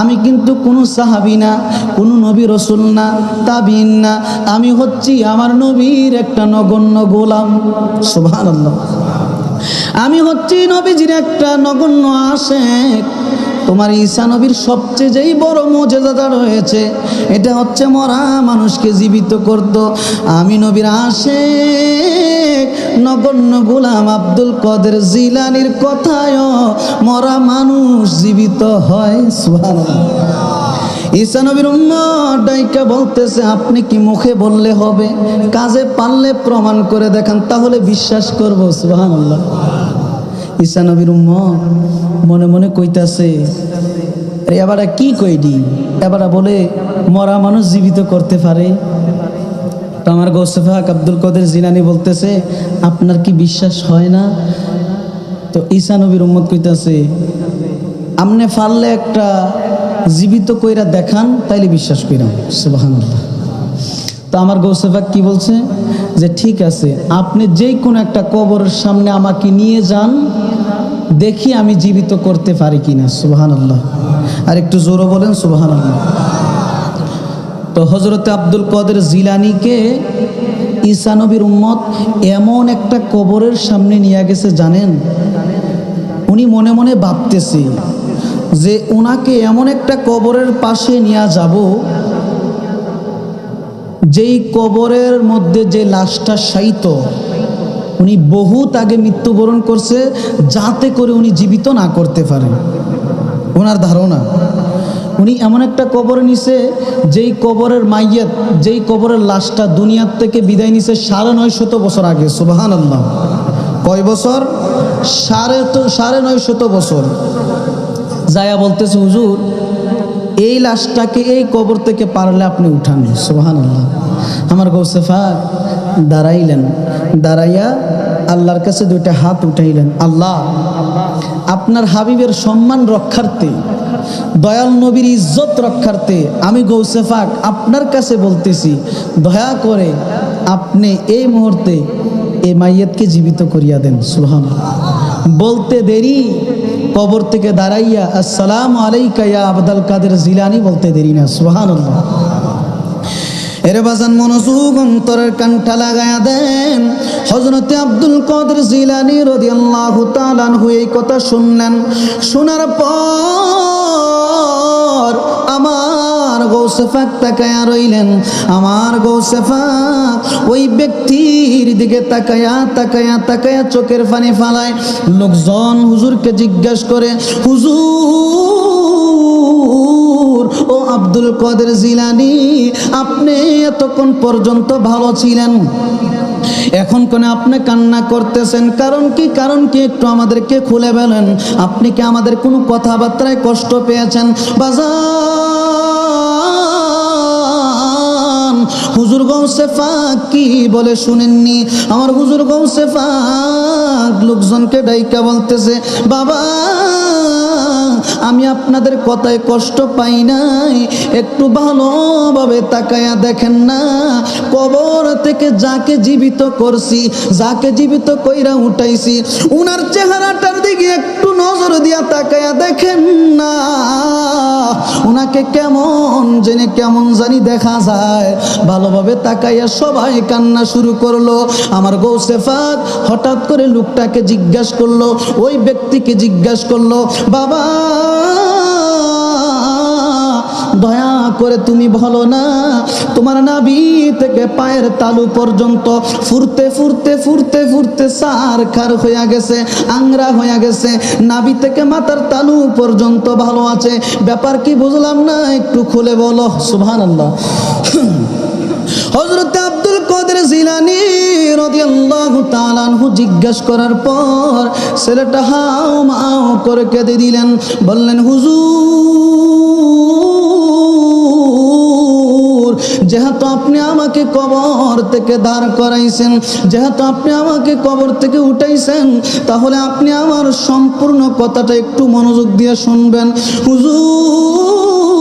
আমি কিন্তু কোনো সাহাবী না, কোনো নবী রসুল না, তাবিঈন না, আমি হচ্ছি আমার নবীর একটা নগণ্য গোলাম। সুবহানাল্লাহ। আমি হচ্ছি নবীজির একটা নগণ্য আশিক। তোমার ঈসা নবীর সবচেয়ে যেই বড় মুজিজাটা রয়েছে, এটা হচ্ছে মরা মানুষকে জীবিত করত। আমি নবীর আশিক নগণ্য গোলাম আব্দুল কাদের জিলানীর কথায়ও মরা মানুষ জীবিত হয়। সুবহানাল্লাহ। ঈসা নবীর উম্মত ডাইকা বলতেছে, আপনি কি মুখে বললে হবে? কাজে পারলে প্রমাণ করে দেখান, তাহলে বিশ্বাস করব। সুবহানাল্লাহ। ঈসা নবীর উম্মত মনে মনে কইতাছে, এবারে কি কইডি, এবারে বলে মরা মানুষ জীবিত করতে পারে। তো আমার গৌসে পাক আব্দুল কাদের জিলানী বলতেছে, আপনার কি বিশ্বাস হয় না? তো ঈসা নবীর উম্মত কইতাছে, আমনে পারলে একটা জীবিত কইরা দেখান, তাইলে বিশ্বাস কইরাম। সুবহানাল্লাহ। তো আমার গৌসে পাক কি বলছে, যে ঠিক আছে, আপনি যেই কোন একটা কবরের সামনে আমাকে নিয়ে যান, দেখি আমি জীবিত করতে পারি কিনা। সুবহানাল্লাহ। আর একটু জোরে বলেন সুবহানাল্লাহ। তো হযরতে আব্দুল কাদের জিলানীকে ঈসা নবীর উম্মত এমন একটা কবরের সামনে নিয়ে গেছে, জানেন, উনি মনে মনে ভাবতেছে যে ওনাকে এমন একটা কবরের পাশে নিয়ে যাব, যেই কবরের মধ্যে যে লাশটা শায়িত, উনি বহুত আগে মৃত্যুবরণ করছে, যাতে করে উনি জীবিত না করতে পারেন। ওনার ধারণা উনি এমন একটা কবর নিছে, যেই কবরের মাইয়াত, যেই কবরের লাশটা দুনিয়ার থেকে বিদায় নিছে 950 বছর আগে। সুবহানাল্লাহ। কয় বছর? 950 বছর। যায়া বলতেছে, হুজুর, এই লাশটাকে এই কবর থেকে পারলে আপনি উঠান। সুবহানাল্লাহ। আমার গৌসে পাক দাঁড়াইলেন, দাঁড়াইয়া আল্লাহর কাছে দুইটা হাত উঠাইলেন, আল্লাহ, আপনার হাবিবের সম্মান রক্ষার্থে, দয়াল নবীর ইজ্জত রক্ষার্থে আমি গৌসে পাক আপনার কাছে বলতেছি, দয়া করে আপনি এই মুহূর্তে এই মাইয়াতকে জীবিত করিয়া দেন। সুবহানাল্লাহ। বলতে দেরি, কবর থেকে দাঁড়াইয়া আসসালামু আলাইকা ইয়া আব্দুল কাদের জিলানী বলতে দেরি না। সুবহানাল্লাহ। এর বাজান মনোযোগ অন্তরের কানটা লাগায়া দেন। হযরতে আব্দুল কাদের জিলানী রাদিয়াল্লাহু তাআলা আনহু এই কথা শুনলেন। শোনার পর আমার গৌসে পাক তাকায়া রইলেন। আমার গৌসে পাক ওই ব্যক্তির দিকে তাকায়া তাকায়া তাকায়া চোখের পানি ফালায়। লোকজন হুজুরকে জিজ্ঞাসা করে, হুজুর, ও আব্দুল কাদের জিলানী, আপনি এতক্ষণ পর্যন্ত ভালো ছিলেন, এখন কেন আপনি কান্না করতেছেন? কারণ কি? কারণ কি? একটু আমাদেরকে খুলে বলেন। আপনি কি আমাদের কোনো কথাবার্তায় কষ্ট পেয়েছেন? বাজান, হুজুর গৌসে পাক কি বলে শুনেননি? আমার হুজুর গৌসে পাক লোকজনকে ডাইকা বলতেছে, বাবা, আমি আপনাদের কথায় কষ্ট পাই নাই, একটু ভালোভাবে তাকায়া দেখেন না, কবর থেকে যাকে জীবিত করছি, যাকে জীবিত কইরা উঠাইছি, উনার চেহারাটার দিকে একটু নজর দিয়া তাকায়া দেখেন না, উনাকে কেমন জানি দেখা যায়। ভালোভাবে তাকাইয়া সবাই কান্না শুরু করলো। আমার গৌসে পাক হঠাৎ করে লোকটাকে জিজ্ঞাসা করলো, ওই ব্যক্তিকে জিজ্ঞাসা করলো, বাবা, দয়া করে তুমি বলো না, তোমার নাভি থেকে পায়ের তালু পর্যন্ত ফুরতে ফুরতে ফুরতে ফুরতে সারখার হইয়া গেছে, আংরা হইয়া গেছে, নাভি থেকে মাথার তালু পর্যন্ত ভালো আছে, ব্যাপার কি বুঝলাম না, একটু খুলে বলো। সুবহানাল্লাহ। হযরত আব্দুল কাদের জিলানী রাদিয়াল্লাহু তাআলা আনহু জিজ্ঞাসা করার পর ছেলেটা হাও মাও করে কেঁদে দিলেন। বললেন, হুজুর, যেহেতু আপনি আমাকে কবর থেকে দাঁড় করাইছেন, যেহেতু আপনি আমাকে কবর থেকে উঠাইছেন, তাহলে আপনি আমার সম্পূর্ণ কথাটা একটু মনোযোগ দিয়ে শুনবেন। হুজুর,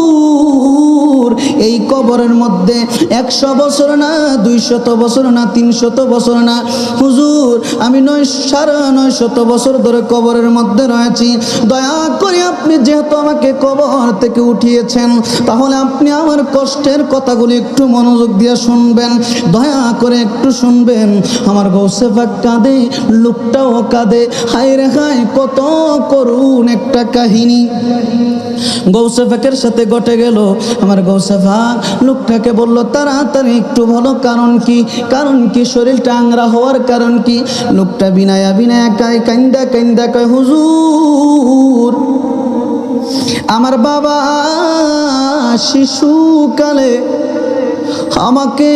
এই কবরের মধ্যে 100 বছর না, 200 বছর না, 300 বছর না, হুজুর আমি 900 বছর ধরে কবরের মধ্যে রয়েছি। দয়া করে আপনি যেহেতু আমাকে কবর থেকে উঠিয়েছেন, তাহলে আপনি আমার কষ্টের কথাগুলি একটু মনোযোগ দিয়ে শুনবেন, দয়া করে একটু শুনবেন। আমার গৌসে পাক কাঁদে, লোকটাও কাঁদে। হায় রে হায়, কত করুণ একটা কাহিনী গৌসে পাকের সাথে ঘটে গেল। আমার গৌসে পাক লোকটাকে বলল, তাড়াতাড়ি একটু বলো কারণ কি, কারণ কি, শরীরটা আংরা হওয়ার কারণ কি? লোকটা বিনায়া বিনায়া কাইন্দা কাইন্দা কয়, হুজুর আমার বাবা শিশুকালে আমাকে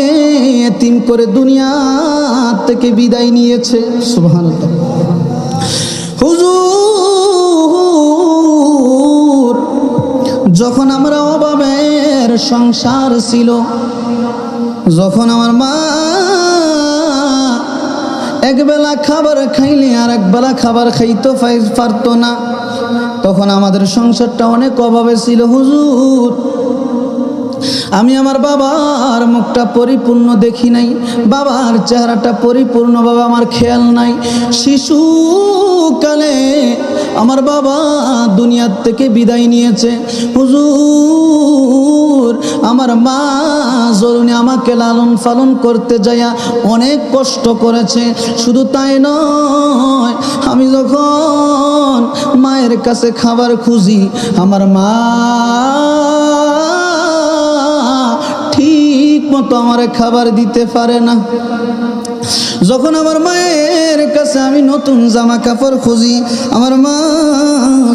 এতিম করে দুনিয়া থেকে বিদায় নিয়েছে। সুবহানাল্লাহ। হুজুর যখন আমরা অভাবের সংসার ছিল, যখন আমার মা একবেলা খাবার খাইলে আর একবেলা খাবার খাইতে পারতো না, তখন আমাদের সংসারটা অনেক অভাবে ছিল। হুজুর আমি আমার বাবার মুখটা পরিপূর্ণ দেখি নাই, বাবার চেহারাটা পরিপূর্ণভাবে আমার খেয়াল নাই। শিশুকালে আমার বাবা দুনিয়ার থেকে বিদায় নিয়েছে। হুজুর আমার মা জরুনি আমাকে লালন পালন করতে যাইয়া অনেক কষ্ট করেছে। শুধু তাই নয়, আমি যখন মায়ের কাছে খাবার খুঁজি, আমার মা ঠিক মতো আমার খাবার দিতে পারে না। যখন আমার মায়ের কাছে আমি নতুন জামা কাপড় খুঁজি, আমার মা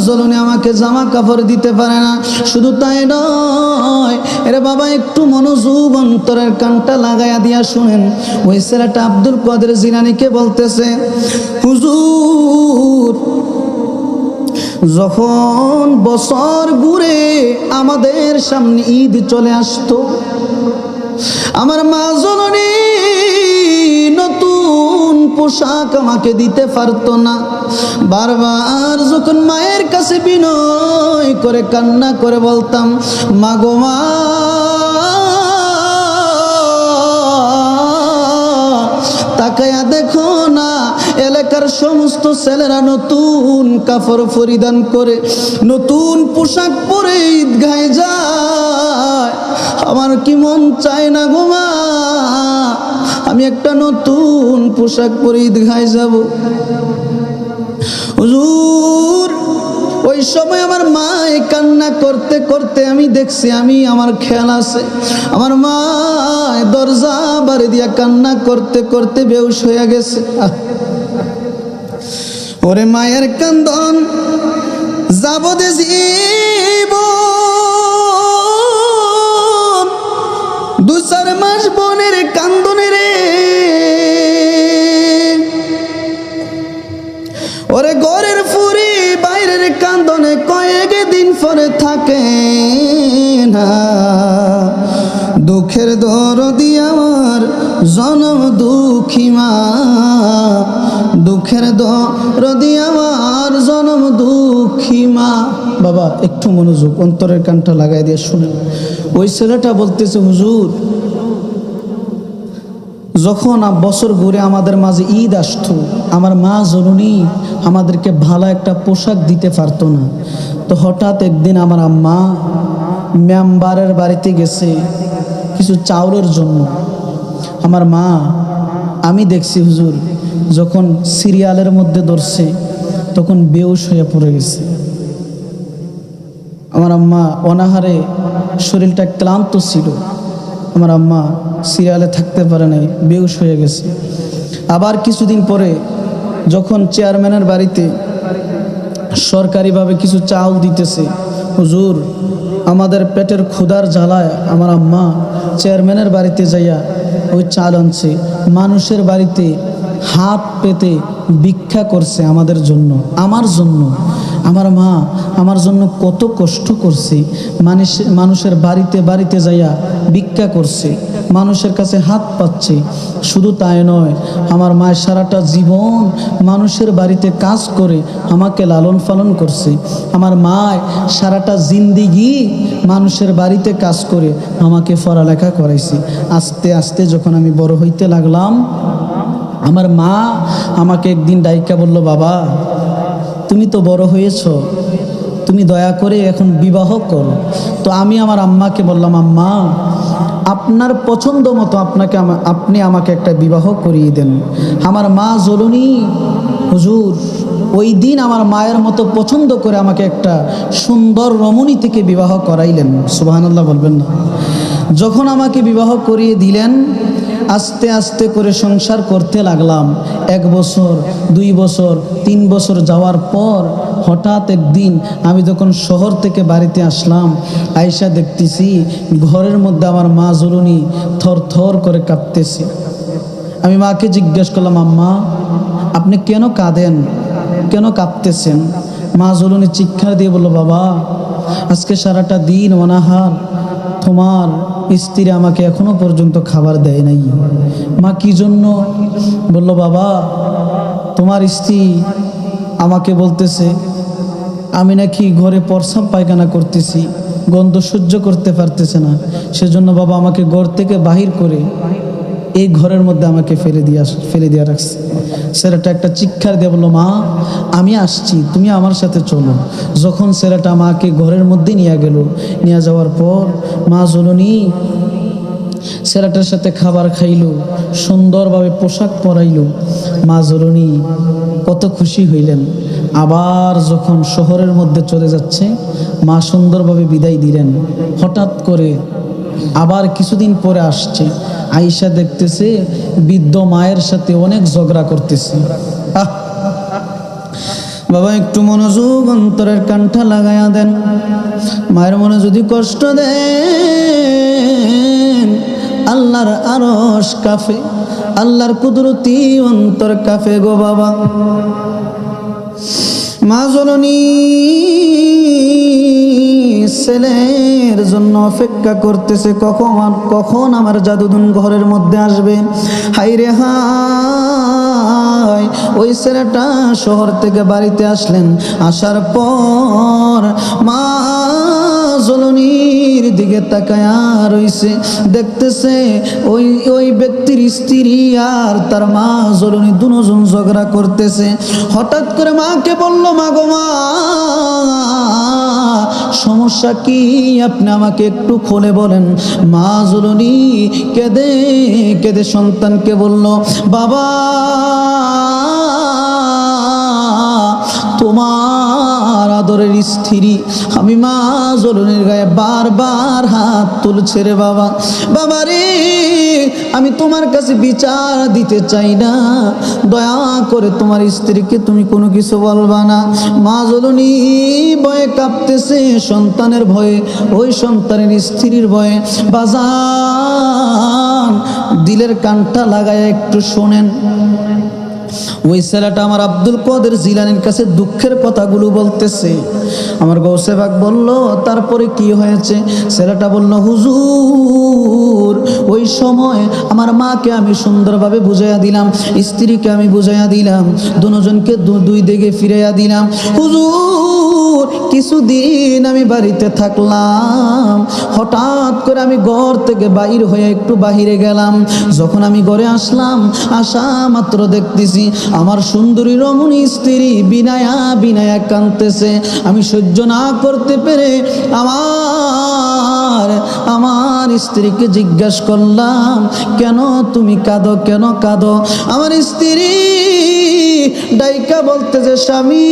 জলনে আমাকে জামা কাপড় দিতে পারে না। শুধু তাই নয়, এরে বাবা একটু মনোযোগ অন্তরের কানটা লাগাইয়া দিয়া শুনেন। ওই ছেলেটা আব্দুল কাদের জিলানীকে বলতেছে, হুজুর যখন বছর ঘুরে আমাদের সামনে ঈদ চলে আসতো, আমার মা জননী নতুন পোশাক আমাকে দিতে পারতো না। বারবার যখন মায়ের কাছে বিনয় করে কান্না করে বলতাম, মা গো মা, তাকায়া দেখো না, এলাকার সমস্ত ছেলেরা নতুন কাপড় পরিধান করে, নতুন পোশাক পরে ঈদগাহে যায়। আমার কি মন চায় না গো মা, আমি একটা নতুন পোশাক পরে ঈদগাহে যাব। হুজুর ওই সময় আমার মা কান্না করতে করতে আমি দেখছি, আমার খেয়াল আছে, আমার মা দরজা বাড়ি দিয়া কান্না করতে করতে বেহুশ হয়ে গেছে। ওরে মায়ের কান্দন যাব দে জীবন, 2-4 মাস বোনের কান্দনে রে, ওরে ঘরের ফুরি বাইরের কান্দনে কয়েক দিন পরে থাকে না। দুঃখের দরদি আমার জনম দুঃখী মা, দুঃখের দরদি আমার জনম দুঃখী মা। বাবা একটু মনোযোগ অন্তরের কানটা লাগাই দিয়ে শুনেন। ওই ছেলেটা বলতেছে, হুজুর যখন বছর ঘুরে আমাদের মাঝে ঈদ আসতো, আমার মা জননী আমাদেরকে ভালো একটা পোশাক দিতে পারতো না। তো হঠাৎ একদিন আমার আম্মা মেম্বারের বাড়িতে গেছে কিছু চাউলের জন্য। আমার মা, আমি দেখছি হুজুর যখন সিরিয়ালের মধ্যে ধরছে তখন বেহুশ হয়ে পড়ে গেছে। আমার আম্মা অনাহারে, শরীরটা ক্লান্ত ছিল, আমার আম্মা সিরিয়ালে থাকতে পারে নাই, বেহুশ হয়ে গেছে। আবার কিছুদিন পরে যখন চেয়ারম্যানের বাড়িতে সরকারিভাবে কিছু চাউল দিতেছে, হুজুর আমাদের পেটের ক্ষুধার জ্বালায় আমার আম্মা চেয়ারম্যানের বাড়িতে যাইয়া ওই চাল আনছে, মানুষের বাড়িতে হাত পেতে ভিক্ষা করছে আমাদের জন্য, আমার জন্য। আমার মা আমার জন্য কত কষ্ট করছে, মানুষের বাড়িতে বাড়িতে যাইয়া ভিক্ষা করছে, মানুষের কাছে হাত পাচ্ছে। শুধু তাই নয়, আমার মায়ের সারাটা জীবন মানুষের বাড়িতে কাজ করে আমাকে লালন পালন করছে। আমার মায় সারাটা জিন্দিগি মানুষের বাড়িতে কাজ করে আমাকে পড়ালেখা করাইছে। আস্তে আস্তে যখন আমি বড় হইতে লাগলাম, আমার মা আমাকে একদিন ডাইকা বলল, বাবা তুমি তো বড় হয়েছ, তুমি দয়া করে এখন বিবাহ করো। তো আমি আমার আম্মাকে বললাম, আম্মা আপনার পছন্দ মতো আপনি আমাকে একটা বিবাহ করিয়ে দেন। আমার মা জলনী হুজুর ওই দিন আমার মায়ের মতো পছন্দ করে আমাকে একটা সুন্দর রমণী থেকে বিবাহ করাইলেন। সুবহানাল্লাহ বলবেন না? যখন আমাকে বিবাহ করিয়ে দিলেন, আস্তে আস্তে করে সংসার করতে লাগলাম। 1 বছর 2 বছর 3 বছর যাওয়ার পর হঠাৎ একদিন আমি যখন শহর থেকে বাড়িতে আসলাম, আয়সা দেখতেছি ঘরের মধ্যে আমার মা জলনী থর থর করে কাঁপতেছে। আমি মাকে জিজ্ঞেস করলাম, আম্মা আপনি কেন কাঁদেন, কেন কাঁপতেছেন? মা জলনী চিৎকার দিয়ে বলল, বাবা আজকে সারাটা দিন অনাহার, তোমার স্ত্রী আমাকে এখনো পর্যন্ত খাবার দেয় নাই। মা কি জন্য? বলল, বাবা তোমার স্ত্রী আমাকে বলতেছে আমি নাকি ঘরে প্রস্রাব পায়খানা করতেছি, গন্ধ সহ্য করতে পারতেছে না, সেজন্য বাবা আমাকে ঘর থেকে বাহির করে এই ঘরের মধ্যে আমাকে ফেলে দিয়ে রাখছে। ছেলেটা একটা চিৎকার দিয়ে বললো, মা আমি আসছি, তুমি আমার সাথে চলো। যখন ছেলেটা মাকে ঘরের মধ্যে নিয়ে গেল, নিয়ে যাওয়ার পর মা জননী ছেলেটার সাথে খাবার খাইল, সুন্দরভাবে পোশাক পরাইল। মা জননী কত খুশি হইলেন। আবার যখন শহরের মধ্যে চলে যাচ্ছে, মা সুন্দরভাবে বিদায় দিলেন। হঠাৎ করে আবার কিছুদিন পরে আসছে, আয়েশা দেখতেছে বৃদ্ধ মায়ের সাথে অনেক ঝগড়া করতেছে। বাবা একটু মনোযোগ, অন্তরের কানটা লাগাইয়া দেন। মায়ের মনে যদি কষ্ট দেন, আল্লাহর আরশ কাঁপে, আল্লাহর কুদরতি অন্তর কাঁপে গো বাবা। মা জননী ছেলের জন্য অপেক্ষা করতেছে, কখন আমার জাদুদুন ঘরের মধ্যে আসবে। হাই রে হাই, ওই ছেলেটা শহর থেকে বাড়িতে আসলেন। আসার পর মা জননীর দিকে তাকায়া রইছে, দেখতেছে ওই ব্যক্তির স্ত্রী আর তার মা জননী দুজন ঝগড়া করতেছে। হঠাৎ করে মাকে বলল, মা গো মা সমস্যা কি, আপনি আমাকে একটু খুলে বলেন। মা জননী কেঁদে কেঁদে সন্তানকে বলল, বাবা তোমার আদরের স্ত্রী আমি মা জননীর গায়ে বারবার হাত তুলছে রে বাবা। বাবা রে আমি তোমার কাছে বিচার দিতে চাই না, দয়া করে তোমার স্ত্রীকে তুমি কোনো কিছু বলবা না। মা জননী ভয়ে কাঁপতেছে, সন্তানের ভয়ে, ওই সন্তানের স্ত্রীর ভয়ে। বাজান দিলের কানটা লাগায় একটু শোনেন। ওই ছেলেটা আমার আব্দুল কাদের জিলানীর কাছে দুঃখের কথাগুলো বলতেছে। আমার গৌসে পাক বলল, তারপরে কি হয়েছে? ছেলেটা বলল, হুজুর ওই সময় আমার মাকে আমি সুন্দরভাবে বুঝাইয়া দিলাম, স্ত্রীকে আমি বুঝাইয়া দিলাম, দুজনকে দুই দিকে ফিরাইয়া দিলাম। হুজুর কিছুদিন আমি বাড়িতে থাকলাম, হঠাৎ করে আমি ঘর থেকে বাইর হয়ে একটু বাহিরে গেলাম। যখন আমি ঘরে আসলাম, আসা মাত্র দেখতেছি আমার সুন্দরী রমণী স্ত্রী বিনায়া বিনায়া কাঁদতেছে। আমি সহ্য না করতে পেরে আমার স্ত্রীকে জিজ্ঞাসা করলাম, কেন তুমি কাঁদো, কেন কাঁদো? আমার স্ত্রী ডাইকা বলতেছে, স্বামী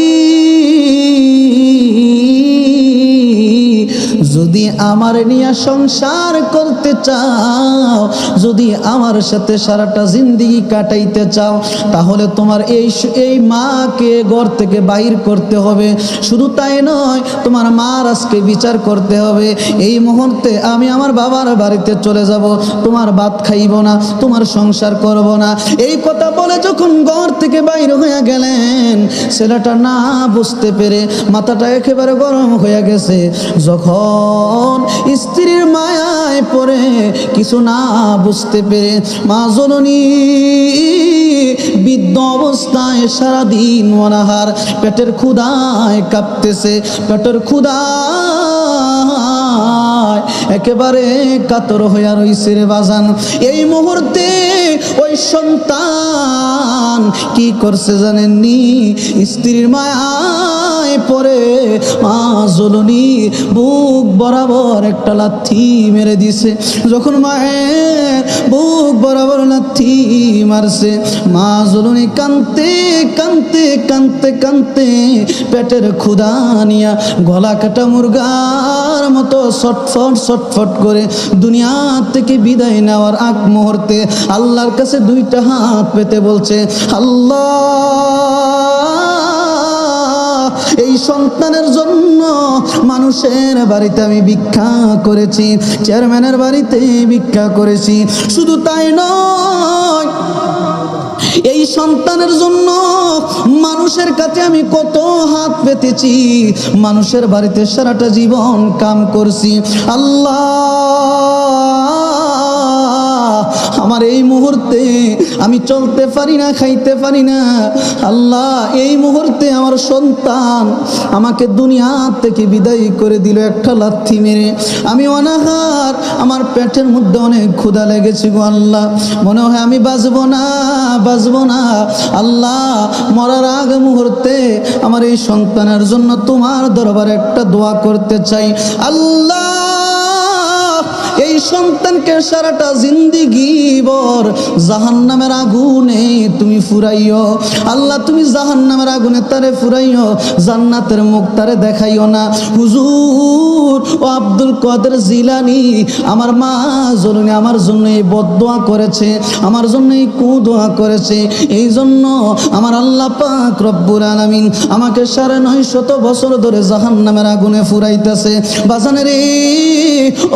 যদি আমার নিয়ে সংসার করতে চাও, যদি আমার সাথে সারাটা জিন্দেগি কাটাইতে চাও, তাহলে তোমার এই মাকে ঘর থেকে বাহির করতে হবে। শুধু তাই নয়, তোমার মার আজকে বিচার করতে হবে। এই মুহূর্তে আমি আমার বাবার বাড়িতে চলে যাব, তোমার ভাত খাইব না, তোমার সংসার করব না। এই কথা বলে যখন ঘর থেকে বাইর হয়ে গেলেন, ছেলেটা না বুঝতে পেরে মাথাটা একেবারে গরম হয়ে গেছে। যখন স্ত্রীর মায়ায় পড়ে কিছু না বুঝতে পেরে মা জননী বৃদ্ধ অবস্থায় সারাদিন অনাহার, পেটের ক্ষুধায় কাঁপতেছে, পেটের ক্ষুধায় একেবারে কাতর হইয়া রইছে রে বাজান। এই মুহূর্তে ওই সন্তান কি করছে জানেননি? স্ত্রীর মায়ায় পড়ে মা জননী বুক বরাবর একটা লাথি মেরে দিছে। যখন মায়ের বুক বরাবর লাথি মারছে, মা জননী কাঁদতে কাঁদতে কাঁদতে কাঁদতে পেটের ক্ষুধা নিয়া গলা কাটা মুরগার মতো ছটফট ছটফট করে দুনিয়া থেকে বিদায় নেওয়ার আগ মুহূর্তে আল্লাহর কাছে দুইটা হাত পেতে বলছে, আল্লাহ, এই সন্তানের জন্য মানুষের বাড়িতে আমি ভিক্ষা করেছি, চেয়ারম্যানের বাড়িতে ভিক্ষা করেছি, শুধু তাই নয়, এই সন্তানের জন্য মানুষের কাছে আমি কত হাত পেতেছি, মানুষের বাড়িতে সারাটা জীবন কাম করছি। আল্লাহ, আমার এই মুহূর্তে আমি চলতে পারি না, খাইতে পারি না। আল্লাহ, এই মুহূর্তে আমার সন্তান আমাকে দুনিয়া থেকে বিদায় করে দিল একটা লাথি মেরে। আমি অনাহার, আমার পেটের মধ্যে অনেক ক্ষুধা লেগেছে গো আল্লাহ, মনে হয় আমি বাঁচবো না, বাঁচবো না। আল্লাহ, মরার আগ মুহূর্তে আমার এই সন্তানের জন্য তোমার দরবারে একটা দোয়া করতে চাই। আল্লাহ, এই সন্তানকে সারাটা জিন্দিগি ভর জাহান্নামের আগুনে তুমি ফুরাইও। আল্লাহ, তুমি জাহান্নামের আগুনে তারে ফুরাইও, জান্নাতের মুখ তারে দেখাইও না। হুজুর ও আব্দুল কাদের জিলানী আমার মা জননী আমার জন্য এই বদদোয়া করেছে, আমার জন্য এই কুদোয়া করেছে, এই জন্য আমার আল্লাহ পাক রব্বুল আলামিন আমাকে 950 বছর ধরে জাহান্নামের আগুনে ফুরাইতেছে। বাজানের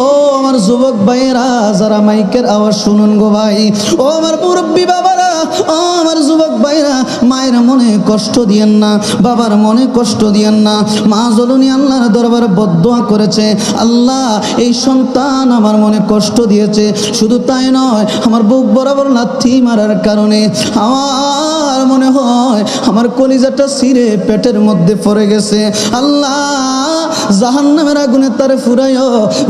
ও আমার যুবক ভাইয়েরা, যারা মাইকের আওয়াজ শুনুন গো ভাই, ও আমার মুরব্বী বাবারা, ও আমার যুবক ভাইরা, মায়ের মনে কষ্ট দিয়েন না, বাবার মনে কষ্ট দিয়েন না। মা জননী আল্লাহর দরবারে বদদোয়া করেছে, আল্লাহ, এই সন্তান আমার মনে কষ্ট দিয়েছে, শুধু তাই নয়, আমার বুক বরাবর লাথি মারার কারণে আমার মনে হয় আমার কলিজাটা ছিঁড়ে পেটের মধ্যে পড়ে গেছে। আল্লাহ, জাহান্নামের আগুনে তারে ফুরাইও,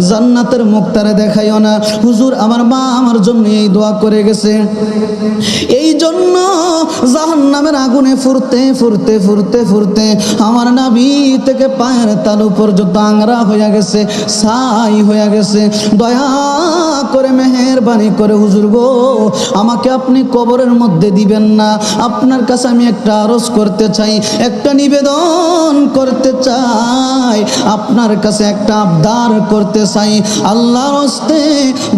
জান্নাতের মুখ তারে দেখাইও না। হুজুর, আমার মা আমার জন্য এই দোয়া করে গেছে, এই জন্য জাহান্নামের আগুনে ফুরতে ফুরতে ফুরতে ফুরতে আমার নাভি থেকে পায়ের তালু পর্যন্ত আংরা হয়ে গেছে, ছাই হয়ে গেছে। দয়া করে মেহেরবানি করে হুজুর গো, আমাকে আপনি কবরের মধ্যে দিবেন না। আপনার কাছে আমি একটা আরজ করতে চাই, একটা নিবেদন করতে চাই, আপনার কাছে একটা আবদার করতে চাই। আল্লাহর হস্তে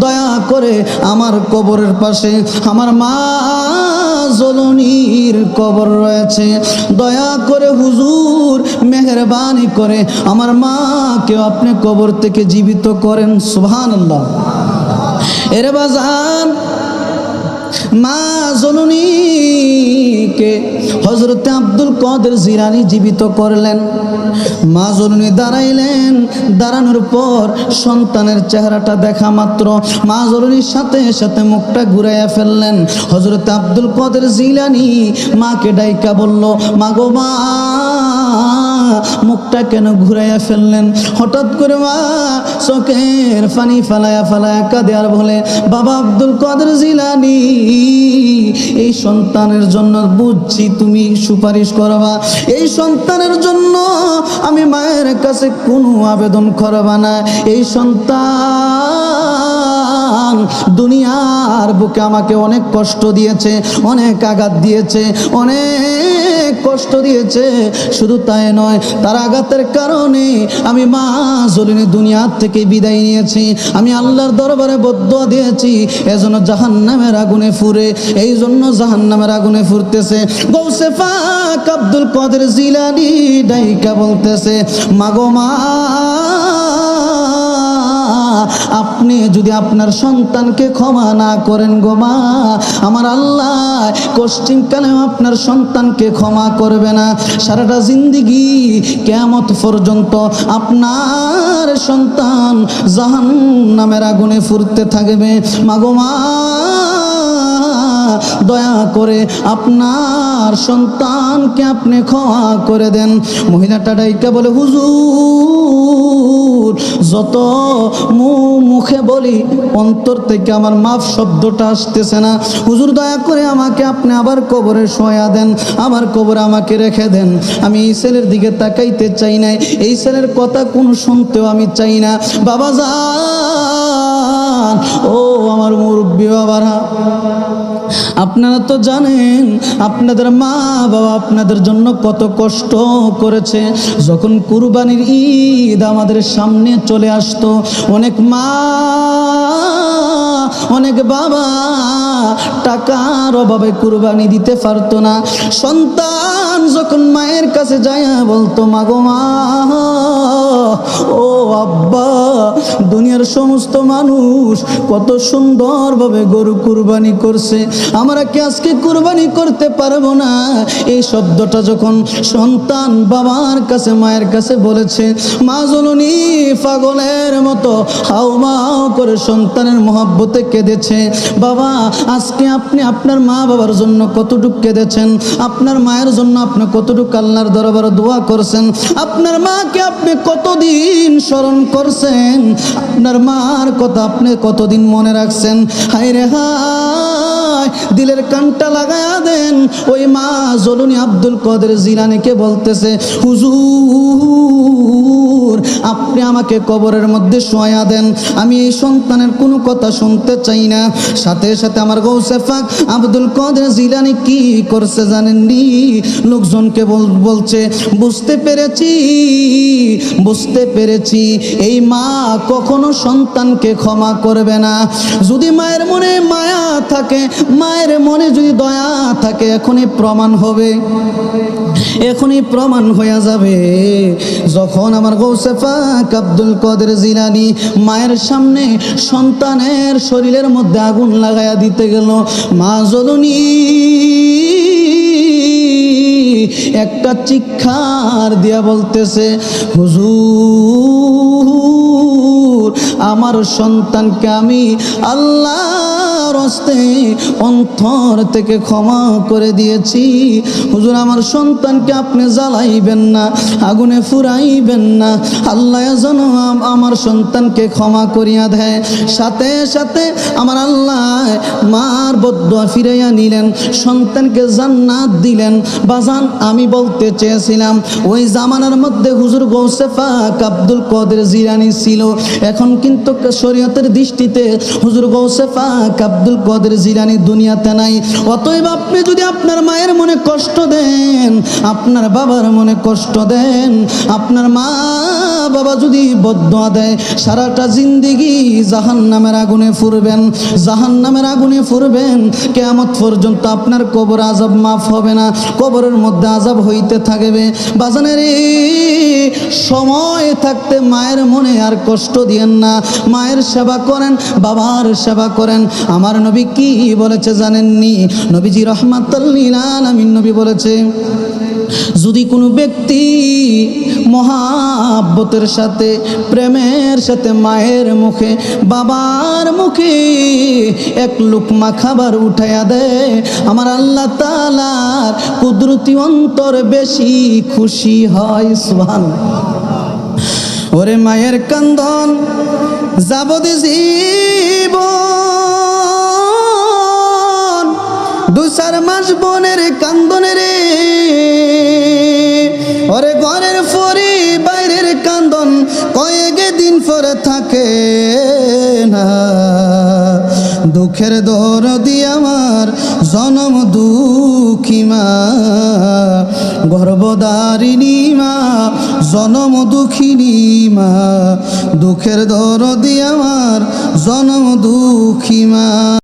দয়া করে আমার কবরের পাশে আমার মা জননীর কবর রয়েছে, দয়া করে হুজুর মেহেরবানি করে আমার মাকে আপনি কবর থেকে জীবিত করেন। সুবহানাল্লাহ। এরে বাজান, মা জননীকে হযরতে আব্দুল কাদের জিলানী জীবিত করলেন। মা জননী দাঁড়াইলেন, দাঁড়ানোর পর সন্তানের চেহারাটা দেখা মাত্র মা জননীর সাথে সাথে মুখটা ঘুরাইয়া ফেললেন। হযরতে আব্দুল কাদের জিলানী মাকে ডাইকা বলল, মা গো মা, মুখটা কেন ঘুরাইয়া ফেললেন? হঠাৎ করে মা চোখের পানি ফালায়া ফালায়া কাঁদে আর বলে, বাবা আব্দুল কাদের জিলানী, এই সন্তানের জন্য বুঝছি তুমি সুপারিশ করবা, এই সন্তানের জন্য আমি মায়ের কাছে কোনো আবেদন করবা না। এই সন্তান দুনিয়ার বুকে আমাকে অনেক কষ্ট দিয়েছে, অনেক আঘাত দিয়েছে, অনেক কষ্ট দিয়েছে, শুধু তাই নয়, তার আঘাতের কারণে আমি মা জননী দুনিয়া থেকে বিদায় নিয়েছি। আমি আল্লাহর দরবারে বদদোয়া দিয়েছি, এজন্য জাহান্নামের আগুনে ফুরে, এই জন্য জাহান্নামের আগুনে ফুরতেছে। গৌসে পাক আব্দুল কাদের জিলানী ডাইকা বলতেছে, মাগো মা, আপনি যদি আপনার সন্তানকে ক্ষমা না করেন গো মা, আমার আল্লাহ কষ্টিমকালেও আপনার সন্তানকে ক্ষমা করবে না। সারাটা জিন্দেগি কিয়ামত পর্যন্ত আপনার সন্তান জাহান্নামের আগুনে ফুরতে থাকবে। মাগো মা, দয়া করে আপনার সন্তানকে আপনি ক্ষমা করে দেন। মহিলাটা ডাইকা বলে, হুজুর যত মুখে বলি অন্তর থেকে আমার মাফ শব্দটা আসতেছে না। হুজুর দয়া করে আমাকে আপনি আবার কবরে শোয়া দেন, আমার কবরে আমাকে রেখে দেন। আমি এই ছেলের দিকে তাকাইতে চাই না, এই ছেলের কথা কোন শুনতেও আমি চাই না। বাবা যান, ও আমার মুরব্বী বাবারা, আপনারা তো জানেন আপনাদের মা বাবা আপনাদের জন্য কত কষ্ট করেছে। যখন কুরবানির ঈদ আমাদের সামনে চলে আসতো, অনেক মা অনেক বাবা টাকার অভাবে কুরবানি দিতে পারতো না। সন্তান যখন মায়ের কাছে যায় বলতো, মাগো মা, ও আব্বা, দুনিয়ার সমস্ত মানুষ কত সুন্দরভাবে গরু কুরবানি করছে, আমরা কি আজকে কুরবানি করতে পারবো না? এই শব্দটা যখন সন্তান বাবার কাছে মায়ের কাছে বলেছে, মা জননী পাগলের মতো হাউমাউ করে সন্তানের মহব্বতে কেঁদেছে। বাবা, আজকে আপনি আপনার মা বাবার জন্য কতটুকু কেঁদেছেন, আপনার মায়ের জন্য আপনি কতটুকু আল্লাহর দরবারে দোয়া করছেন, আপনার মাকে আপনি কতদিন স্মরণ করছেন, আপনার মার কথা আপনি কতদিন মনে রাখছেন। হায় রে হায়, দিলের কানটা লাগায়া দেন। ওই মা জলুনি আব্দুল কাদের জিলানীকে বলতেছে, হুজুর আপনি আমাকে কবরের মধ্যে শোয়া দেন, আমি এই সন্তানের কোনো কথা শুনতে চাই না। সাথে সাথে আমার গৌসে পাক আব্দুল কাদের জিলানী কি করছে জানেননি? লোকজনকে বলছে, বুঝতে পেরেছি এই মা কখনো সন্তানকে ক্ষমা করবে না। যদি মায়ের মনে মায়া থাকে, মায়ের মনে যদি দয়া থাকে, এখনই প্রমাণ হবে, এখনই প্রমাণ হয়ে যাবে। যখন আমার গৌসে পাক আব্দুল কাদের জিলানী মায়ের সামনে সন্তানের শরীরের মধ্যে আগুন লাগায়া দিতে গেল, মা জননী একটা চিৎকার দিয়া বলতেছে, হুজুর আমার সন্তানকে আমি আল্লাহর হস্তে অন্তর থেকে ক্ষমা করে দিয়েছি। হুজুর আমার সন্তানকে আপনি জ্বালাইবেন না, আগুনে ফুরাইবেন না, আল্লাহ যেন আমার সন্তানকে ক্ষমা করিয়া দেয়। সাথে সাথে আমার আল্লাহ মার বদদুয়া ফিরাইয়া নিলেন, সন্তানকে জান্নাত দিলেন। বাজান, আমি বলতে চেয়েছিলাম ওই জামানার মধ্যে হুজুর গৌসে পাক আব্দুল কাদের জিলানী ছিল, এখন কিন্তু শরীয়তের দৃষ্টিতে হুজুর গৌসে পাক আব্দুল কাদের জিলানী দুনিয়াতে নাই। অতএব আপনি যদি আপনার মায়ের মনে কষ্ট দেন, আপনার বাবার মনে কষ্ট দেন, আপনার মা বাবা যদি বদদুয়া দেয়, সারাটা জিন্দেগি জাহান্নামের আগুনে ফুরবেন, জাহান্নামের আগুনে ফুরবেন। কিয়ামত পর্যন্ত আপনার কবর আযাব মাফ হবে না, কবরের মধ্যে আযাব হইতে থাকবে। বাজানের সময় থাকতে মায়ের মনে আর কষ্ট দিয়েন না, মায়ের সেবা করেন, বাবার সেবা করেন। আমার নবী কি বলেছে জানেননি? নবীজি রাহমাতুল লিল আলামিন নবী বলেছে, যদি কোনো ব্যক্তি মহাব্বতের সাথে প্রেমের সাথে মায়ের মুখে বাবার মুখে এক লুকমা খাবার উঠাইয়া দেয়, আমার আল্লাহ তাআলার কুদরতি অন্তর বেশি খুশি হয়। সুবহানাল্লাহ। ওরে মায়ের কান্দন যাবদ জীবন, 2-4 মাস বোনের কান্দনে রে, ওরে ঘরের ফরি বাইরের কান্দন কয়েক দিন পরে থাকে না। দুঃখের দরদি আমার জনম দুঃখী মা, গর্ভধারিণী মা, জনম দুঃখিনী মা, দুঃখের দরদি আমার জনম দুঃখী মা।